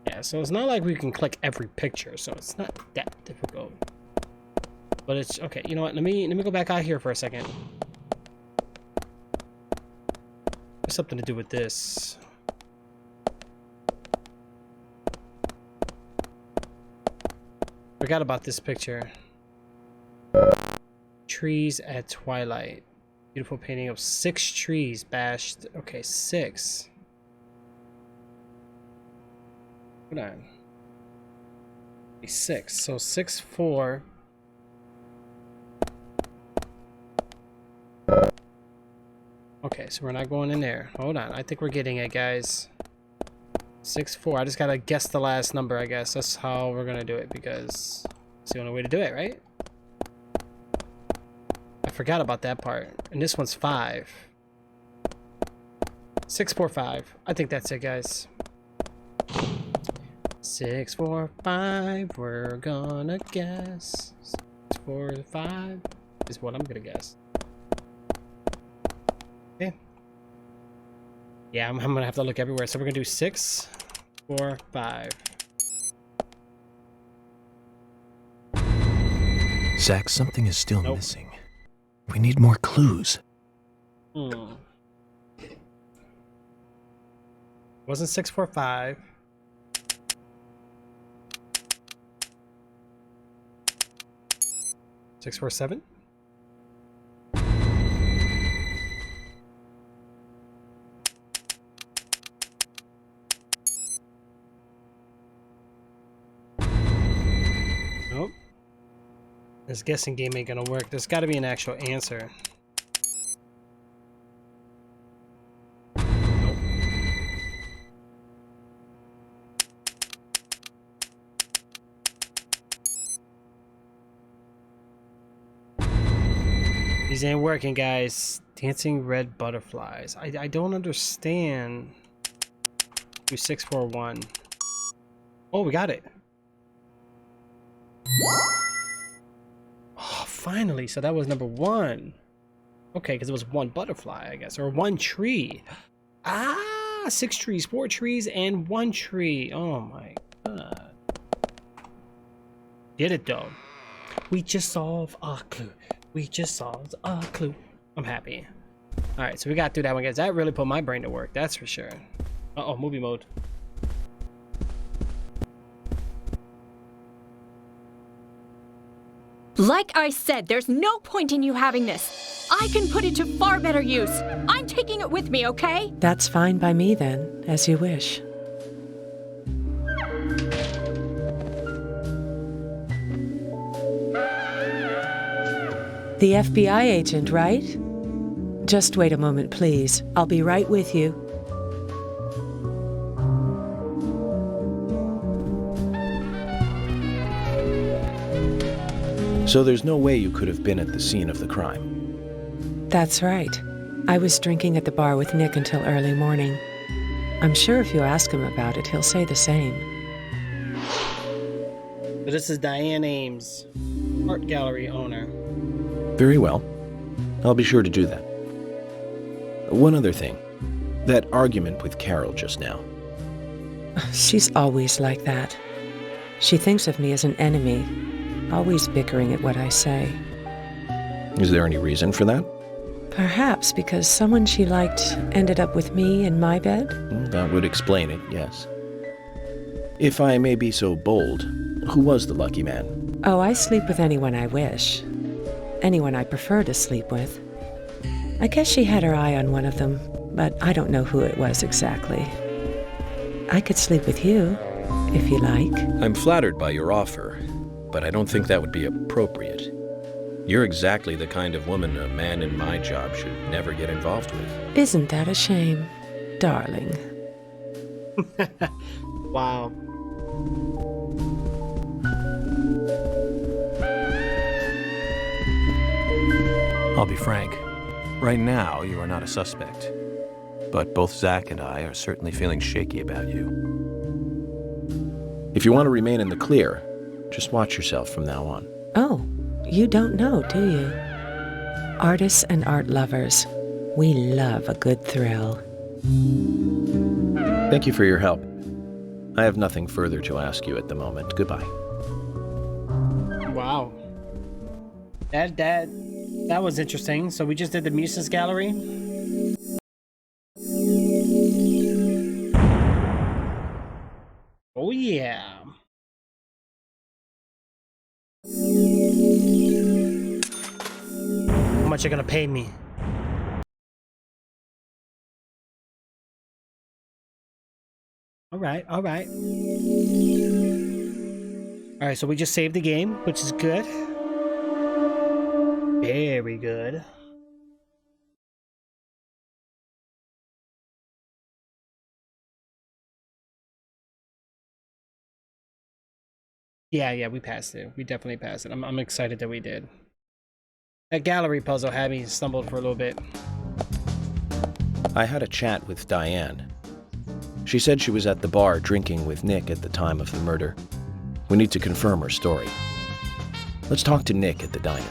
Yeah, so it's not like we can click every picture, so it's not that difficult. But it's okay. You know what? Let me go back out here for a second. There's something to do with this. Forgot about this picture. Trees at twilight. Beautiful painting of 6 trees bashed. Okay, 6. Hold on. 6. So 6, 4. Okay, so we're not going in there. Hold on. I think we're getting it, guys. 6, 4. I just gotta guess the last number, I guess. That's how we're gonna do it, because it's the only way to do it, right? I forgot about that part. And this one's 5. 6, 4, 5. I think that's it, guys. 6, 4, 5. We're gonna guess. 6, 4, 5 is what I'm gonna guess. Okay. Yeah, I'm gonna have to look everywhere. So we're gonna do 6, 4, 5. Zach, something is still missing. We need more clues. Wasn't 6, 4, 5. Six, 4, 7. Nope. This guessing game ain't gonna work. There's gotta be an actual answer. Nope. These ain't working, guys. Dancing red butterflies. I don't understand. Do 6, 4, 1. Oh, we got it. Oh, finally. So that was number 1. Okay, because it was 1 butterfly, I guess, or 1 tree. Ah, 6 trees, 4 trees, and 1 tree. Oh my god. Get it though. We just solved a clue. We just solved a clue. I'm happy. All right, so we got through that one, guys. That really put my brain to work. That's for sure. Uh-oh, movie mode. Like I said, there's no point in you having this. I can put it to far better use. I'm taking it with me, okay? That's fine by me then, as you wish. The FBI agent, right? Just wait a moment, please. I'll be right with you. So there's no way you could have been at the scene of the crime. That's right. I was drinking at the bar with Nick until early morning. I'm sure if you ask him about it, he'll say the same. So this is Diane Ames, art gallery owner. Very well. I'll be sure to do that. One other thing. That argument with Carol just now. She's always like that. She thinks of me as an enemy, always bickering at what I say. Is there any reason for that? Perhaps because someone she liked ended up with me in my bed? That would explain it, yes. If I may be so bold, who was the lucky man? Oh, I sleep with anyone I wish. Anyone I prefer to sleep with. I guess she had her eye on one of them, but I don't know who it was exactly. I could sleep with you, if you like. I'm flattered by your offer, but I don't think that would be appropriate. You're exactly the kind of woman a man in my job should never get involved with. Isn't that a shame, darling? Wow. I'll be frank. Right now, you are not a suspect. But both Zach and I are certainly feeling shaky about you. If you want to remain in the clear, just watch yourself from now on. Oh, you don't know, do you? Artists and art lovers, we love a good thrill. Thank you for your help. I have nothing further to ask you at the moment. Goodbye. Wow. That was interesting. So we just did the Muses Gallery. Oh yeah. How much you gonna pay me? All right. All right, so we just saved the game, which is good. Very good. Yeah, we passed it. We definitely passed it. I'm excited that we did. That gallery puzzle had me stumbled for a little bit. I had a chat with Diane. She said she was at the bar drinking with Nick at the time of the murder. We need to confirm her story. Let's talk to Nick at the diner.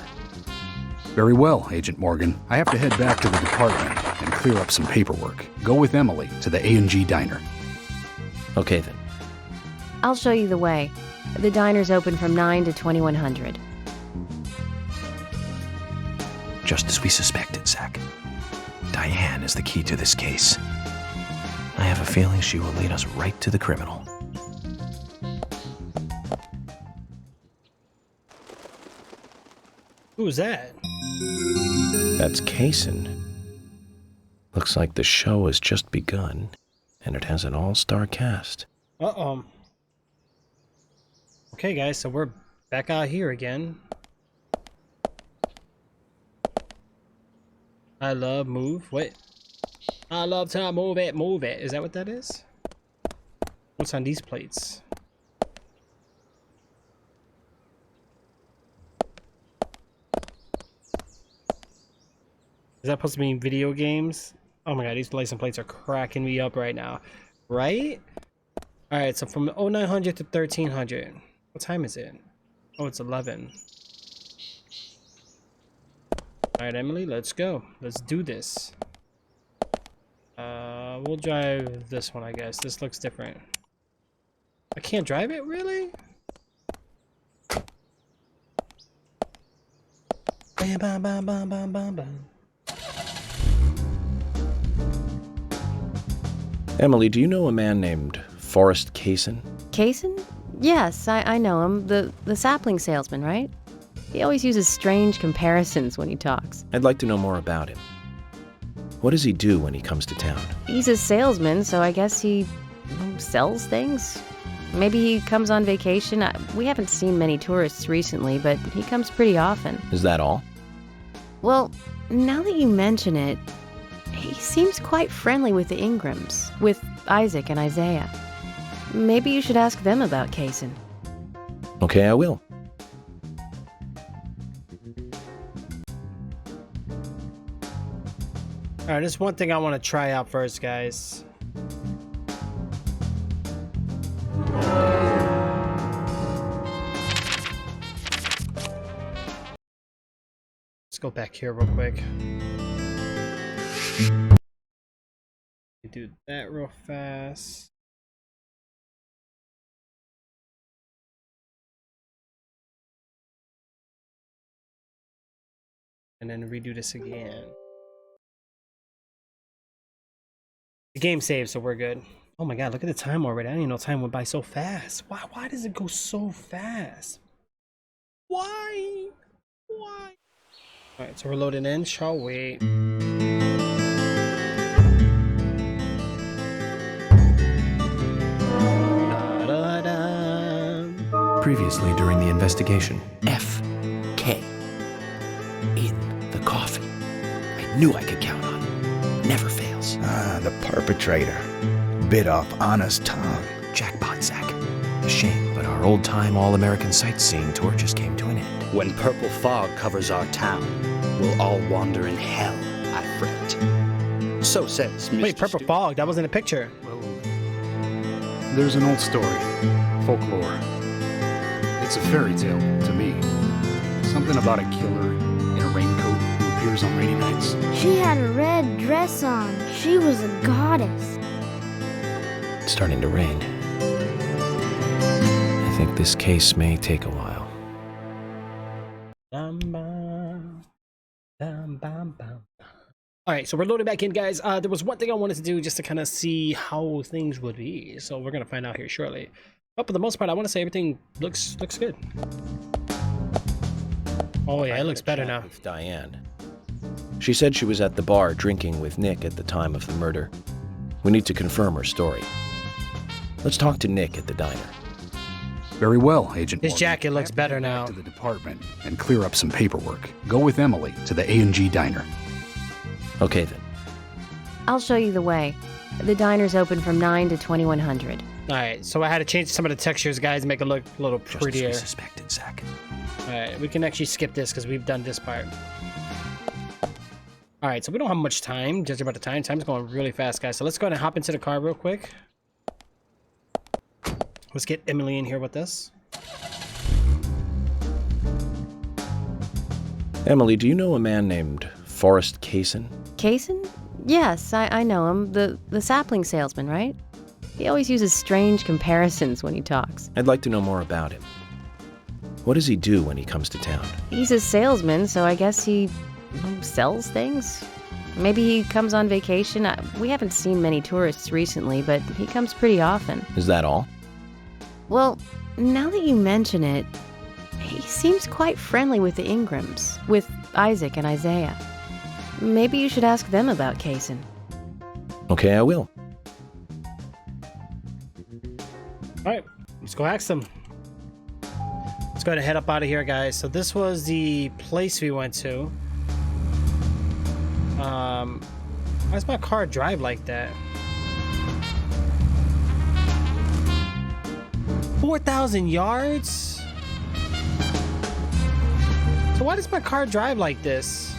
Very well, Agent Morgan. I have to head back to the department and clear up some paperwork. Go with Emily to the A&G diner. Okay, then. I'll show you the way. The diner's open from 9 to 2100. Just as we suspected, Zach. Diane is the key to this case. I have a feeling she will lead us right to the criminal. Who's that? That's Kaysen. Looks like the show has just begun, and it has an all-star cast. Uh-oh. Okay, guys, so we're back out here again. I love move. What? I love to move it, move it. Is that what that is? What's on these plates? Is that supposed to be video games? Oh my god, these license plates are cracking me up right now. Right? Alright, so from 0900 to 1300. What time is it? Oh, it's 11. Alright, Emily, let's go. Let's do this. We'll drive this one, I guess. This looks different. I can't drive it? Really? Bam, bam, bam, bam, bam, bam, bam. Emily, do you know a man named Forrest Kaysen? Kaysen? Yes, I know him. The sapling salesman, right? He always uses strange comparisons when he talks. I'd like to know more about him. What does he do when he comes to town? He's a salesman, so I guess he sells things? Maybe he comes on vacation. We haven't seen many tourists recently, but he comes pretty often. Is that all? Well, now that you mention it, he seems quite friendly with the Ingrams, with Isaac and Isaiah. Maybe you should ask them about Kaysen. Okay, I will. Alright, there's one thing I want to try out first, guys. Let's go back here real quick. Do that real fast. And then redo this again. The game saved, so we're good. Oh my god, look at the time already. I didn't even know time went by so fast. Why does it go so fast? Why? Alright, so we're loading in, shall we? Previously during the investigation. F.K. in the coffee. I knew I could count on it. Never fails. Ah, the perpetrator. Bit off Anna's tongue. Jackpot, Zach. A shame, but our old-time all-American sightseeing tour just came to an end. When purple fog covers our town, will all wander in hell, I fret. So says Mr. Wait, Purple Fog, that wasn't a picture. Well, there's an old story, folklore. It's a fairy tale to me. Something about a killer in a raincoat who appears on rainy nights. She had a red dress on. She was a goddess. It's starting to rain. I think this case may take a while. All right, so we're loading back in, guys. There was one thing I wanted to do just to kind of see how things would be. So we're going to find out here shortly. But for the most part, I want to say everything looks good. Oh, yeah, it looks better now. With Diane. She said she was at the bar drinking with Nick at the time of the murder. We need to confirm her story. Let's talk to Nick at the diner. Very well, Agent His Morgan. jacket looks better Head now. back to the department and clear up some paperwork. Go with Emily to the A&G diner. Okay, then. I'll show you the way. The diner's open from 9 to 2100. All right, so I had to change some of the textures, guys, to make it look a little Just prettier. as we suspected, Zach. All right, we can actually skip this because we've done this part. All right, so we don't have much time, judging by the time. Time's going really fast, guys. So let's go ahead and hop into the car real quick. Let's get Emily in here with us. Emily, do you know a man named Forrest Kaysen? Kaysen? Yes, I know him. The sapling salesman, right? He always uses strange comparisons when he talks. I'd like to know more about him. What does he do when he comes to town? He's a salesman, so I guess he sells things? Maybe he comes on vacation. We haven't seen many tourists recently, but he comes pretty often. Is that all? Well, now that you mention it, he seems quite friendly with the Ingrams, with Isaac and Isaiah. Maybe you should ask them about Kaysen. Okay, I will. All right, let's go ask them. Let's go ahead and head up out of here, guys. So this was the place we went to. Why does my car drive like that? 4,000 yards? So why does my car drive like this?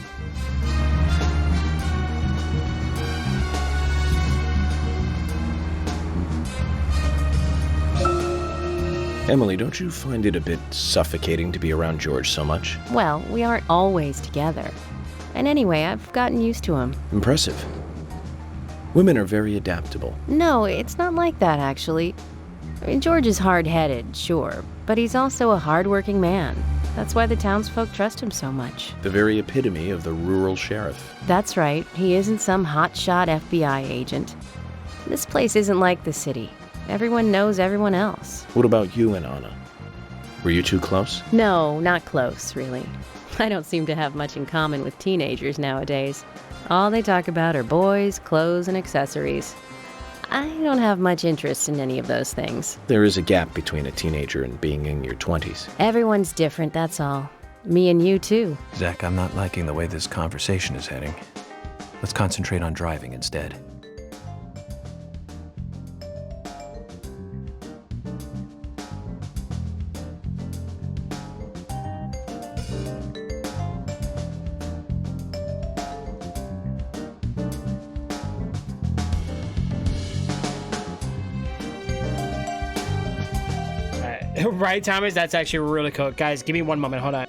Emily, don't you find it a bit suffocating to be around George so much? Well, we aren't always together. And anyway, I've gotten used to him. Impressive. Women are very adaptable. No, it's not like that, actually. I mean, George is hard-headed, sure, but he's also a hard-working man. That's why the townsfolk trust him so much. The very epitome of the rural sheriff. That's right, he isn't some hotshot FBI agent. This place isn't like the city. Everyone knows everyone else. What about you and Anna? Were you two close? No, not close, really. I don't seem to have much in common with teenagers nowadays. All they talk about are boys, clothes, and accessories. I don't have much interest in any of those things. There is a gap between a teenager and being in your 20s. Everyone's different, that's all. Me and you, too. Zach, I'm not liking the way this conversation is heading. Let's concentrate on driving instead. Right, Thomas? That's actually really cool. Guys, give me one moment. Hold on.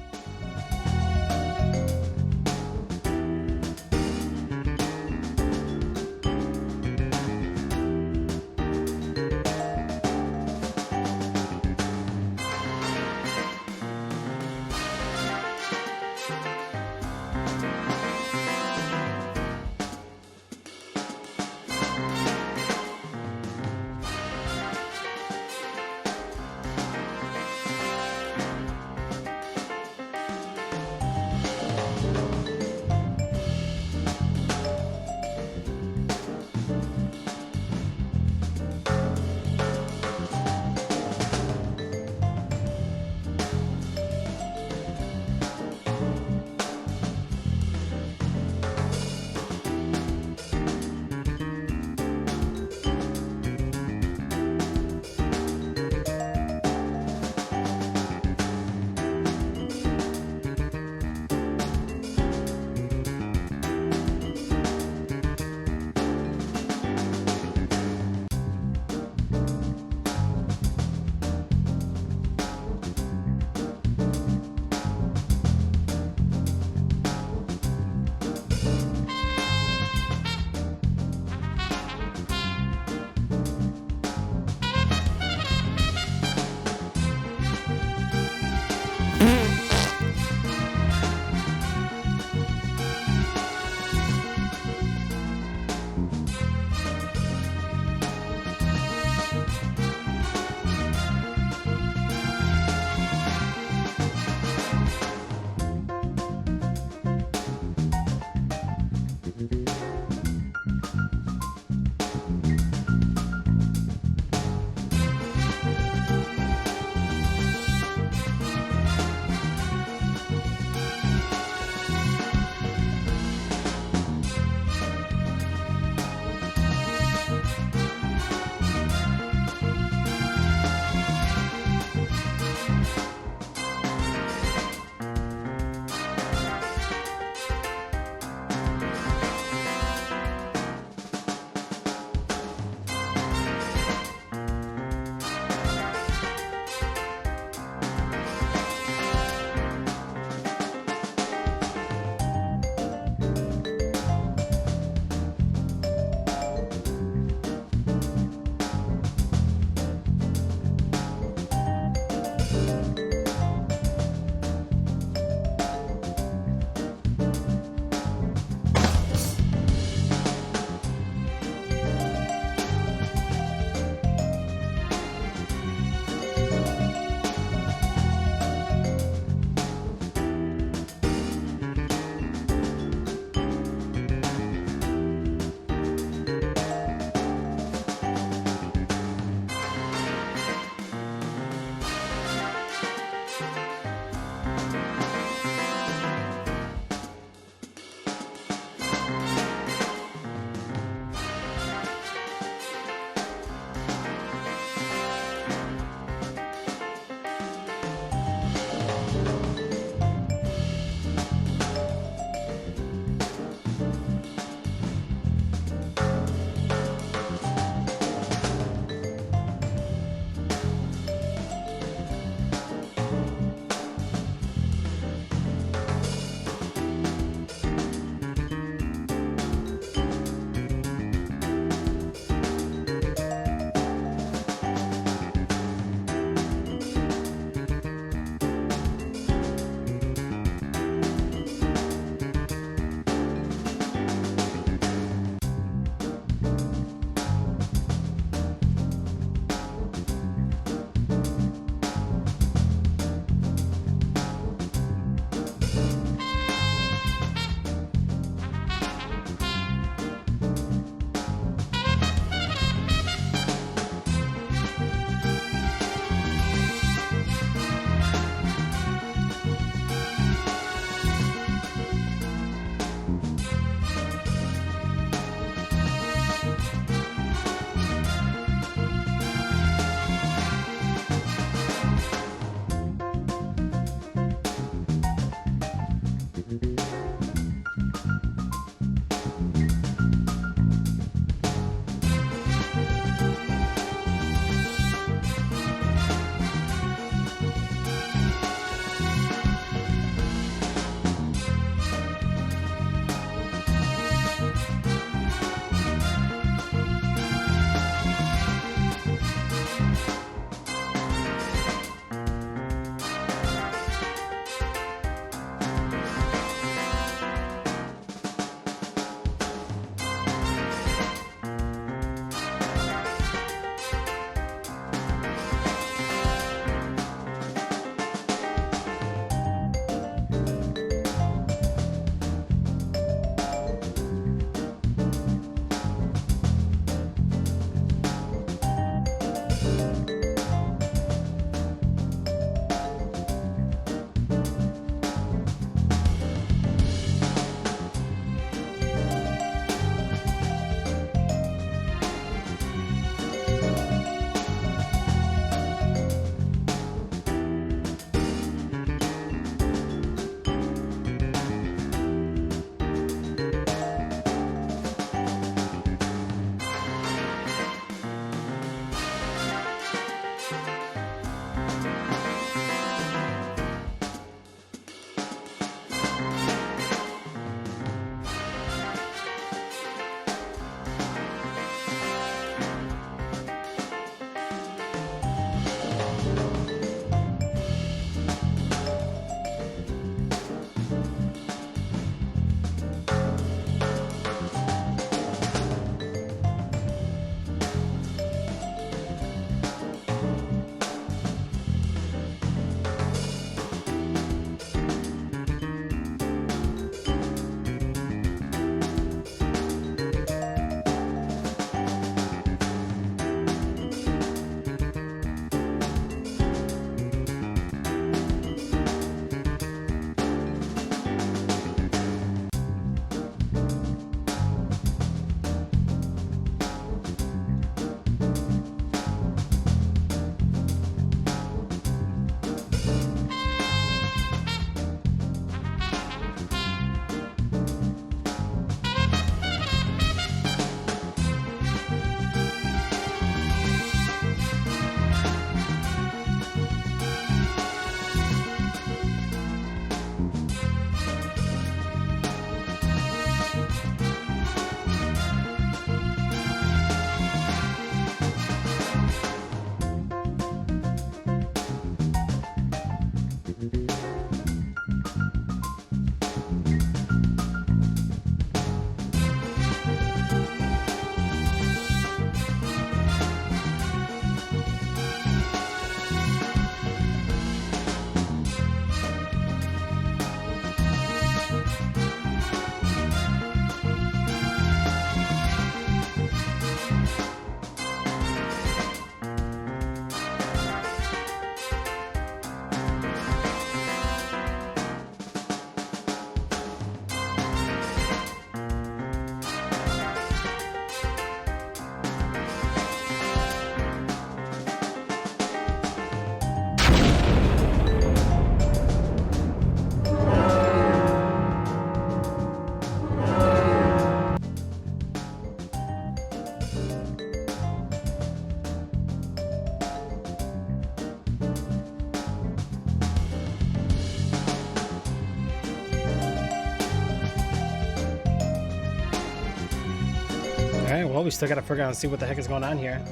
Alright, well, we still gotta figure out and see what the heck is going on here.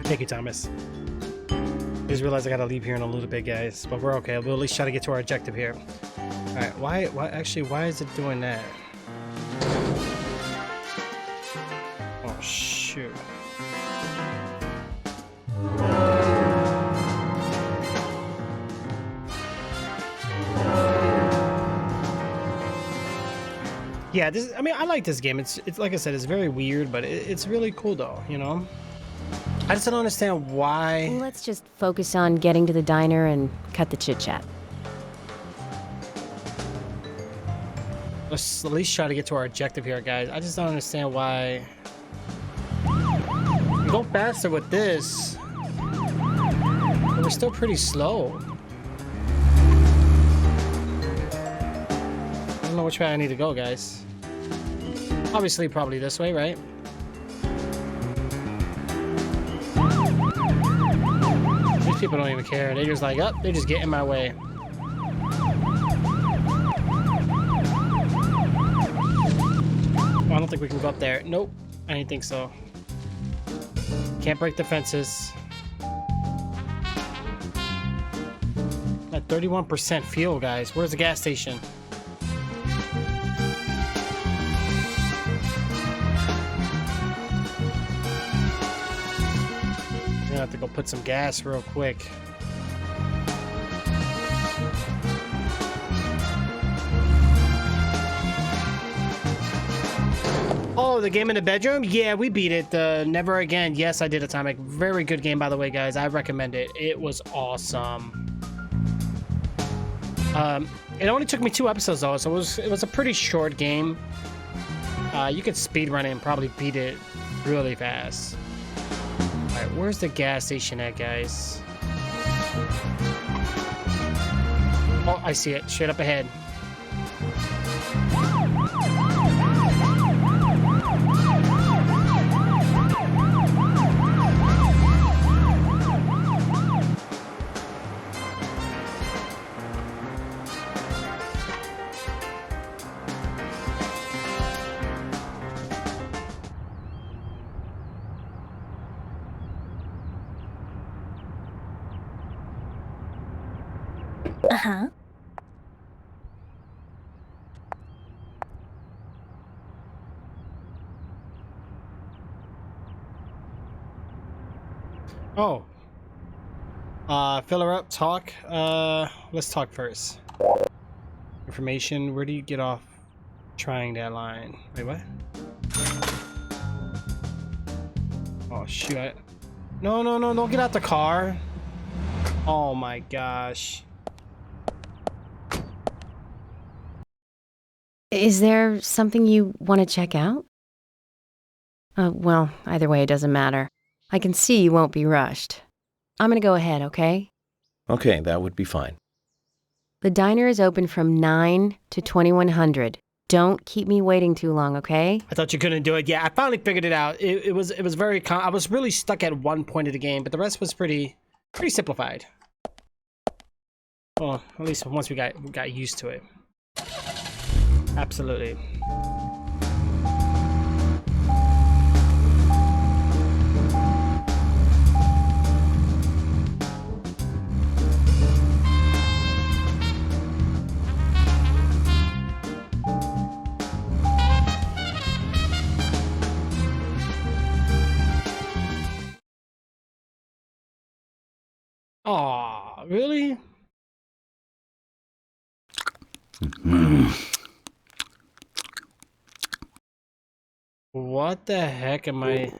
Thank you, Thomas. I just realized I gotta leave here in a little bit, guys. But we're okay. We'll at least try to get to our objective here. Alright, why is it doing that? Oh, shoot. Yeah, I mean, I like this game. It's like I said, it's very weird, but it's really cool though, you know? I just don't understand why. Let's just focus on getting to the diner and cut the chit-chat. Let's at least try to get to our objective here, guys. I just don't understand why. We go faster with this, but we're still pretty slow. I don't know which way I need to go, guys. Obviously, probably this way, right? These people don't even care. They're just like, oh, they just get in my way. Oh, I don't think we can go up there. Nope, I didn't think so. Can't break the fences. At 31% fuel, guys. Where's the gas station? We're gonna have to go put some gas real quick. Oh, the game in the bedroom? Yeah, we beat it. Never Again. Yes, I did Atomic. Very good game, by the way, guys. I recommend it. It was awesome. It only took me 2 episodes, though, so it was a pretty short game. You could speedrun it and probably beat it really fast. Alright, where's the gas station at, guys? Oh, I see it. Straight up ahead. Uh-huh. Oh. Fill her up, talk. Let's talk first. Information, where do you get off trying that line? Wait, what? Oh, shoot. No, don't get out the car. Oh my gosh. Is there something you want to check out? Well, either way, it doesn't matter. I can see you won't be rushed. I'm gonna go ahead, okay? Okay, that would be fine. The diner is open from 9 to 2100. Don't keep me waiting too long, okay? I thought you couldn't do it. Yeah, I finally figured it out. It was very I was really stuck at one point of the game, but the rest was pretty simplified. Well, at least once we got used to it. Absolutely. Aw, really? What the heck am I?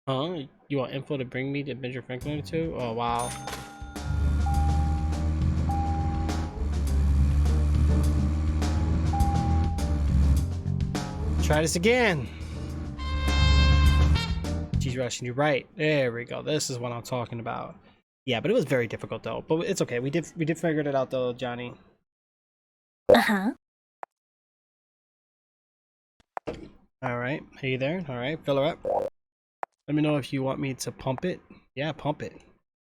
Huh? You want info to bring me to Benjamin Franklin too? Oh wow. Try this again. She's rushing you right. There we go. This is what I'm talking about. Yeah, but it was very difficult though. But it's okay. We did figure it out though, Johnny. Uh-huh. All right. Hey there. All right. Fill her up. Let me know if you want me to pump it. Yeah, pump it.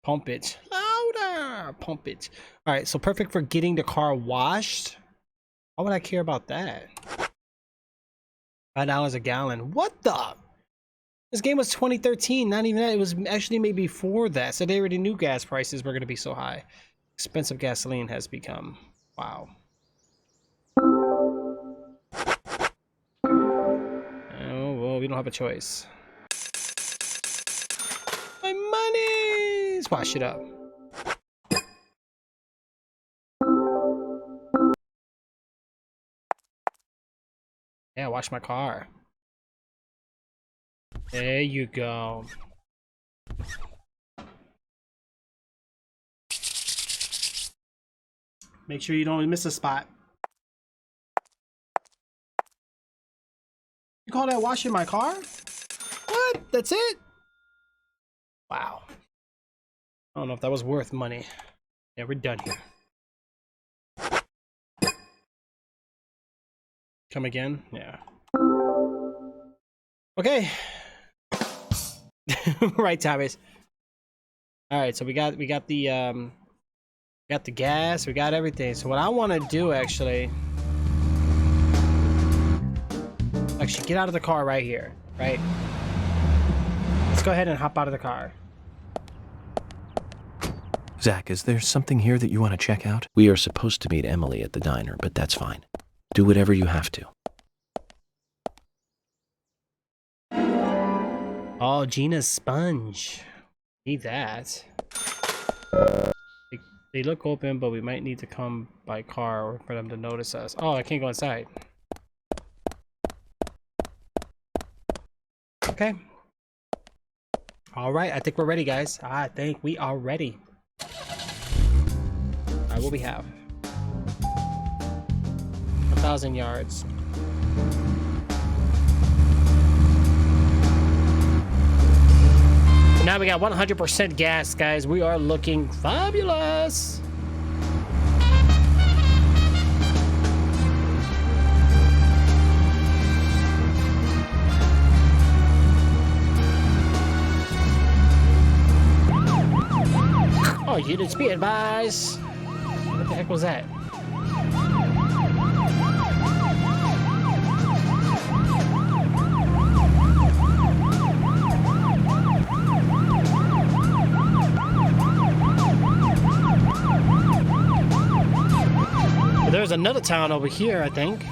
Pump it. Louder. Pump it. All right. So perfect for getting the car washed. Why would I care about that? $5 a gallon. What the? This game was 2013. Not even that. It was actually made before that. So they already knew gas prices were going to be so high. Expensive gasoline has become. Wow. Oh, well, we don't have a choice. My money! Let's wash it up. Yeah, wash my car. There you go. Make sure you don't miss a spot. You call that washing my car? What? That's it? Wow. I don't know if that was worth money. Yeah, we're done here. Come again? Yeah. Okay. Right, Thomas. All right, so we got the gas, we got everything. So what I want to do actually get out of the car right here, right? Let's go ahead and hop out of the car. Zach, is there something here that you want to check out? We are supposed to meet Emily at the diner, but that's fine. Do whatever you have to. Oh, Gina's sponge. Need that. They look open, but we might need to come by car or for them to notice us. Oh, I can't go inside. Okay. All right, I think we're ready, guys. I think we are ready. All right, what we have? 1,000 yards. Now we got 100% gas, guys. We are looking fabulous. Oh, you did speed advice. What the heck was that? There's another town over here, I think.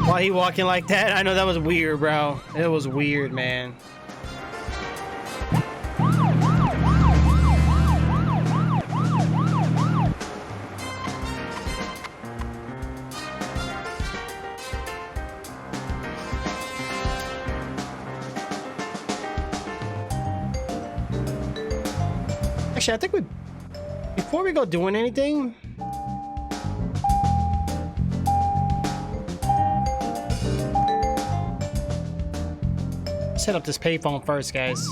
Why he walking like that? I know that was weird, bro. It was weird, man. Actually, I think before we go doing anything, set up this payphone first, guys.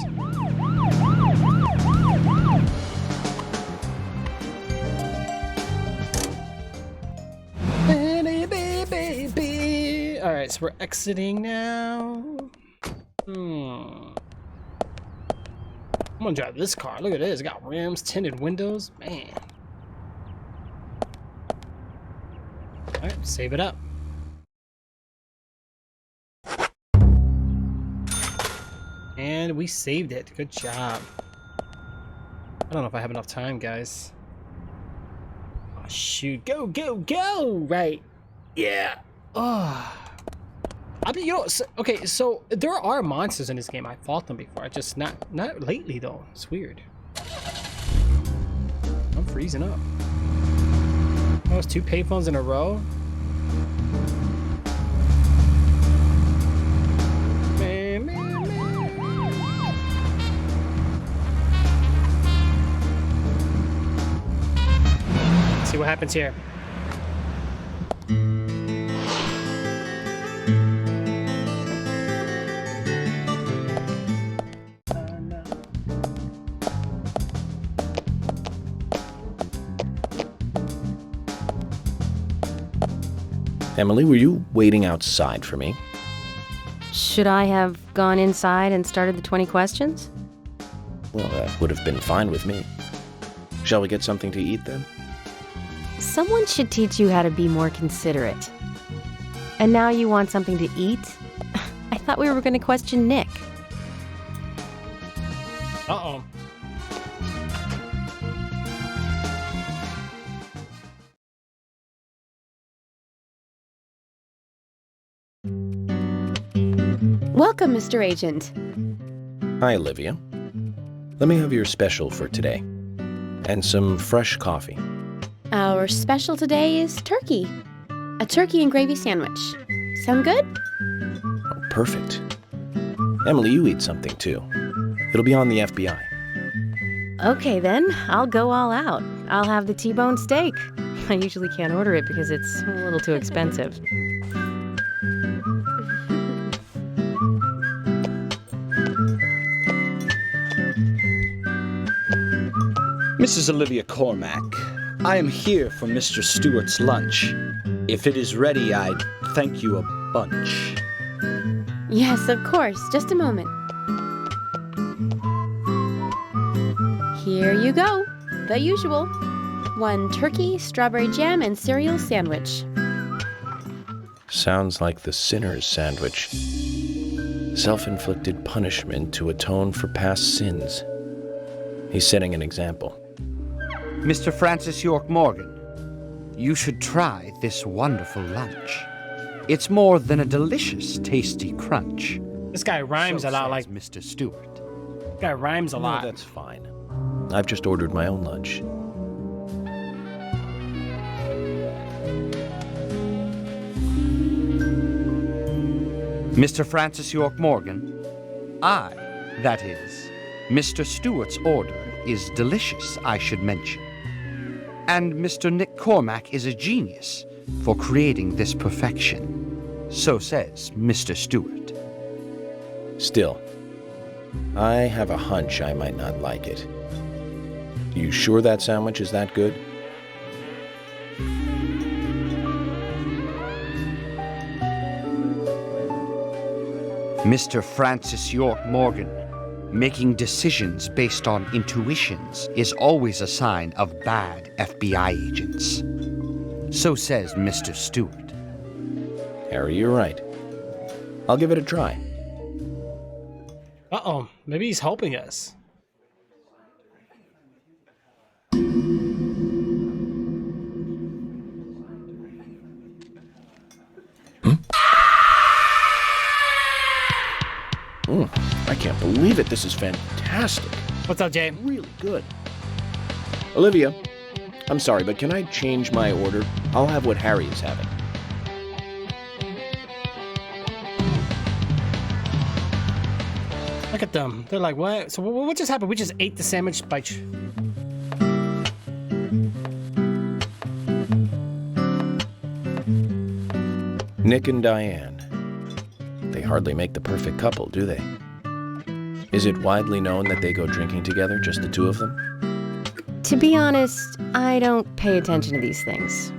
All right, so we're exiting now. I'm gonna drive this car. Look at this. It's got rims, tinted windows. Man. All right, save it up. And we saved it. Good job. I don't know if I have enough time, guys. Oh, shoot. Go, go, go! Right. Yeah. Oh. I mean, you know, okay, so there are monsters in this game. I fought them before. I just not lately though. It's weird. I'm freezing up. Oh, it's 2 payphones in a row. Let's see what happens here. Emily, were you waiting outside for me? Should I have gone inside and started the 20 questions? Well, that would have been fine with me. Shall we get something to eat then? Someone should teach you how to be more considerate. And now you want something to eat? I thought we were going to question Nick. Uh-oh. Welcome, Mr. Agent. Hi, Olivia. Let me have your special for today. And some fresh coffee. Our special today is turkey. A turkey and gravy sandwich. Sound good? Oh, perfect. Emily, you eat something too. It'll be on the FBI. Okay then, I'll go all out. I'll have the T-bone steak. I usually can't order it because it's a little too expensive. Mrs. Olivia Cormack, I am here for Mr. Stewart's lunch. If it is ready, I'd thank you a bunch. Yes, of course. Just a moment. Here you go. The usual. 1 turkey, strawberry jam, and cereal sandwich. Sounds like the sinner's sandwich. Self-inflicted punishment to atone for past sins. He's setting an example. Mr. Francis York Morgan, you should try this wonderful lunch. It's more than a delicious, tasty crunch. This guy rhymes a lot like Mr. Stewart. This guy rhymes a lot. No, that's fine. I've just ordered my own lunch. Mr. Francis York Morgan, that is, Mr. Stewart's order is delicious, I should mention. And Mr. Nick Cormack is a genius for creating this perfection. So says Mr. Stewart. Still, I have a hunch I might not like it. You sure that sandwich is that good? Mr. Francis York Morgan, making decisions based on intuitions is always a sign of bad FBI agents. So says Mr. Stewart. Harry, you're right. I'll give it a try. Uh-oh. Maybe he's helping us. I can't believe it. This is fantastic. What's up, Jay? Really good. Olivia, I'm sorry, but can I change my order? I'll have what Harry is having. Look at them. They're like, what? So what just happened? We just ate the sandwich by... Nick and Diane. They hardly make the perfect couple, do they? Is it widely known that they go drinking together, just the two of them? To be honest, I don't pay attention to these things.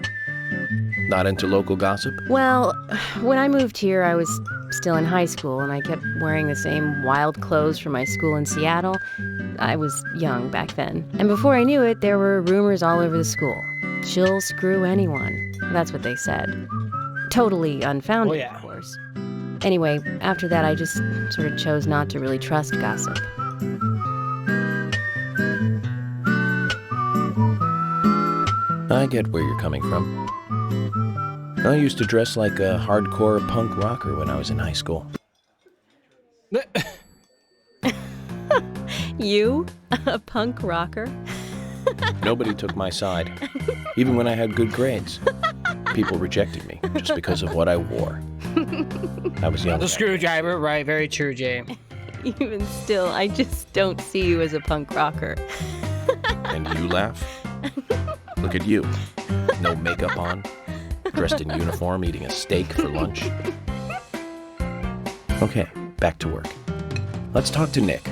Not into local gossip? Well, when I moved here, I was still in high school, and I kept wearing the same wild clothes from my school in Seattle. I was young back then. And before I knew it, there were rumors all over the school. She'll screw anyone. That's what they said. Totally unfounded, Oh, yeah. of course. Anyway, after that, I just sort of chose not to really trust gossip. I get where you're coming from. I used to dress like a hardcore punk rocker when I was in high school. You? A punk rocker? Nobody took my side, even when I had good grades. People rejected me just because of what I wore. I was young. The screwdriver, right? Very true, Jay. Even still, I just don't see you as a punk rocker. And you laugh? Look at you. No makeup on, dressed in uniform, eating a steak for lunch. Okay, back to work. Let's talk to Nick.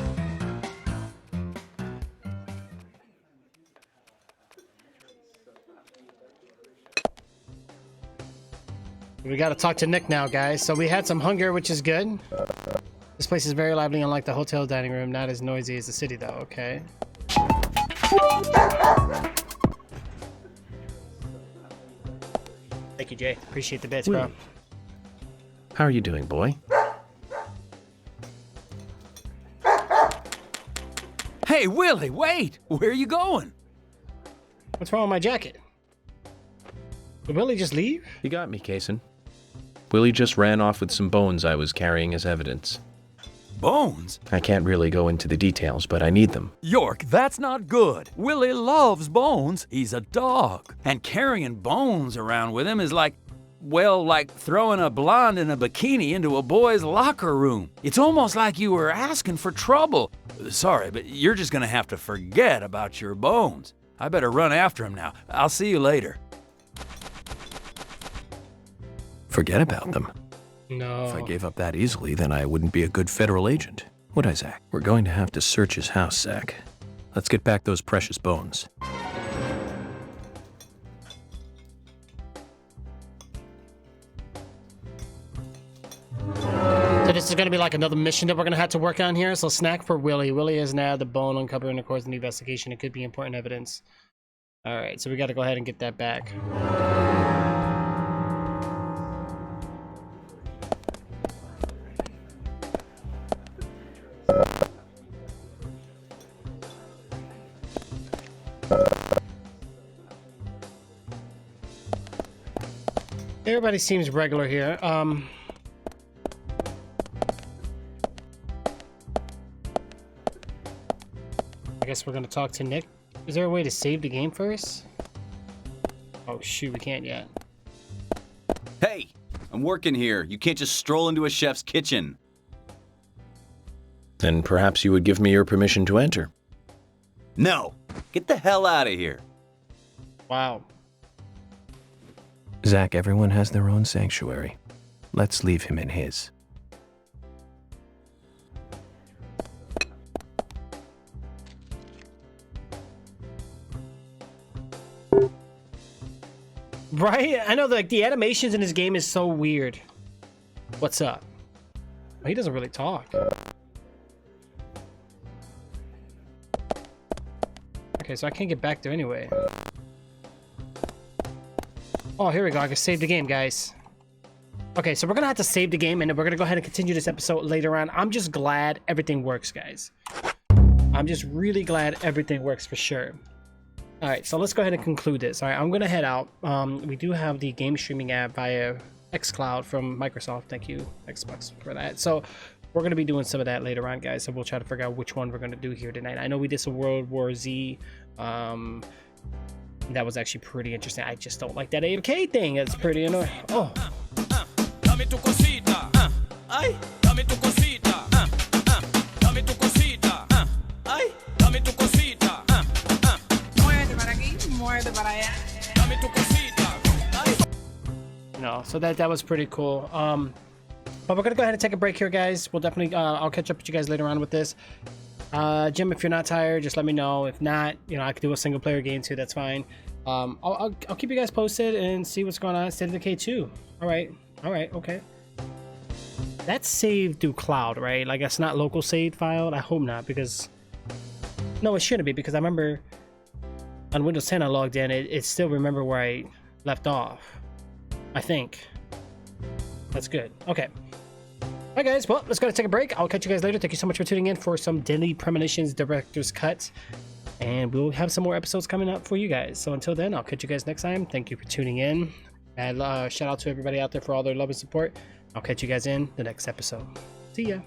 We gotta talk to Nick now, guys. So we had some hunger, which is good. This place is very lively, unlike the hotel dining room. Not as noisy as the city, though. Okay. Thank you, Jay. Appreciate the bits, bro. How are you doing, boy? Hey, Willie, wait! Where are you going? What's wrong with my jacket? Did Willie just leave? You got me, Kaysen. Willie just ran off with some bones I was carrying as evidence. Bones? I can't really go into the details, but I need them. York, that's not good. Willie loves bones. He's a dog. And carrying bones around with him is like, well, like throwing a blonde in a bikini into a boy's locker room. It's almost like you were asking for trouble. Sorry, but you're just gonna have to forget about your bones. I better run after him now. I'll see you later. Forget about them. No. If I gave up that easily, then I wouldn't be a good federal agent, would I, Zach? We're going to have to search his house, Zach. Let's get back those precious bones. So this is going to be like another mission that we're going to have to work on here. So snack for Willie. Willie has now the bone uncovered in the course of the investigation. It could be important evidence. All right, so we got to go ahead and get that back. Everybody seems regular here. I guess we're gonna talk to Nick. Is there a way to save the game first? Oh shoot, we can't yet. Hey, I'm working here. You can't just stroll into a chef's kitchen. Then perhaps you would give me your permission to enter. No, get the hell out of here. Wow. Zach, everyone has their own sanctuary. Let's leave him in his. Right? I know, like, the animations in this game is so weird. What's up? Oh, he doesn't really talk. Okay, so I can't get back there anyway. Oh, here we go. I can save the game, guys. Okay, so we're gonna have to save the game, and then we're gonna go ahead and continue this episode later on. I'm just glad everything works, guys. I'm just really glad everything works for sure. All right, so let's go ahead and conclude this. All right, I'm gonna head out. We do have the game streaming app via xCloud from Microsoft. Thank you, Xbox, for that. So we're gonna be doing some of that later on, guys. So we'll try to figure out which one we're gonna do here tonight. I know we did some World War Z. That was actually pretty interesting. I just don't like that AFK thing. It's pretty annoying. Oh. No, so that was pretty cool. But we're gonna go ahead and take a break here, guys. We'll definitely I'll catch up with you guys later on with this. Jim, if you're not tired, just let me know. If not, you know, I could do a single player game too. That's fine. I'll keep you guys posted and see what's going on. State of Decay 2. All right, okay. That's saved through cloud, right? Like, it's not local saved file. I hope not, because no, it shouldn't be, because I remember on Windows 10 I logged in. It still remember where I left off. I think that's good. Okay. All right, guys. Well, let's go take a break. I'll catch you guys later. Thank you so much for tuning in for some Deadly Premonitions Director's Cut. And we'll have some more episodes coming up for you guys. So until then, I'll catch you guys next time. Thank you for tuning in. And shout out to everybody out there for all their love and support. I'll catch you guys in the next episode. See ya.